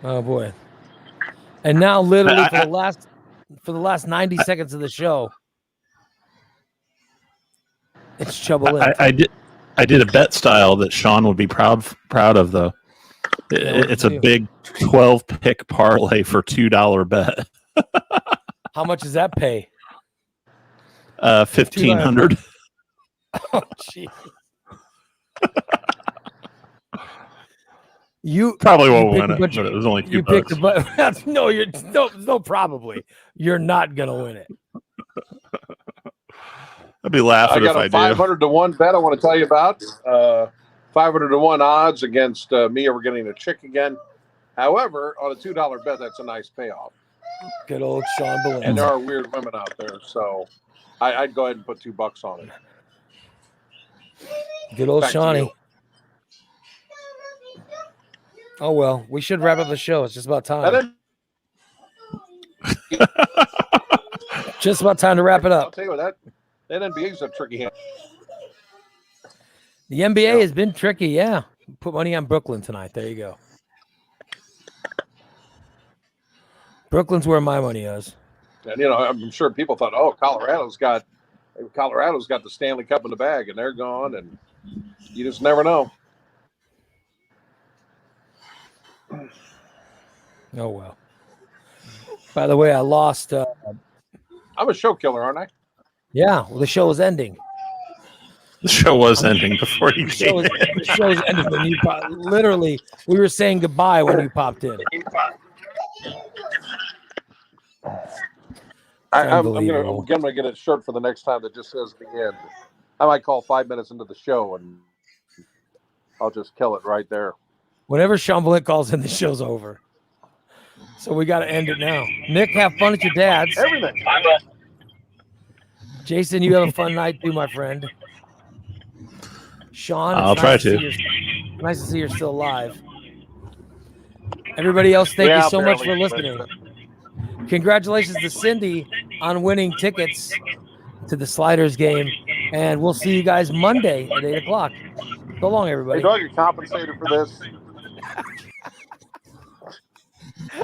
A: Oh boy! And now, literally for the last 90 seconds of the show, it's Trouble in.
C: I did a bet style that Sean would be proud of, though. It's a big 12 pick parlay for $2 bet.
A: How much does that pay?
C: 1,500.
A: Oh, jeez. You
C: probably won't
A: you
C: win it,
A: picked
C: but it was only
A: you
C: $2.
A: picked no, probably. You're not gonna win it.
C: I'd be laughing
O: I
C: if
O: got
C: I
O: a
C: do.
O: 500 to 1 bet I want to tell you about. 500 to 1 odds against me ever getting a chick again. However, on a $2 bet, that's a nice payoff.
A: Good old Sean Boleyn.
O: And there are weird women out there, so I'd go ahead and put $2 on it.
A: Good old
O: Back to
A: Shawnee.
O: you.
A: Oh well, we should wrap up the show. It's just about time.
O: And then,
A: Just about time to wrap it
O: I'll
A: up.
O: tell you what, that NBA's a tricky hand.
A: The NBA has been tricky. Yeah, put money on Brooklyn tonight. There you go. Brooklyn's where my money is.
O: And I'm sure people thought, oh, Colorado's got the Stanley Cup in the bag, and they're gone, and you just never know.
A: Oh well. By the way, I lost.
O: I'm a show killer, aren't I?
A: Yeah, well, the show is ending.
C: The show was ending before you
A: The show
C: came.
A: is ending when you literally. We were saying goodbye when you popped in.
O: I'm gonna get a shirt for the next time that just says the end. I might call 5 minutes into the show and I'll just kill it right there.
A: Whenever Sean Boleyn calls in, the show's over. So we got to end it now. Nick, have fun at your dad's.
O: Everything.
A: Jason, you have a fun night too, my friend. Sean,
C: I'll try to.
A: Nice to see you're still alive. Everybody else, thank you so much for
O: barely,
A: listening. Congratulations to Cindy on winning tickets to the Sliders game. And we'll see you guys Monday at 8 o'clock. So long, everybody.
O: Hey, do I get compensated for this?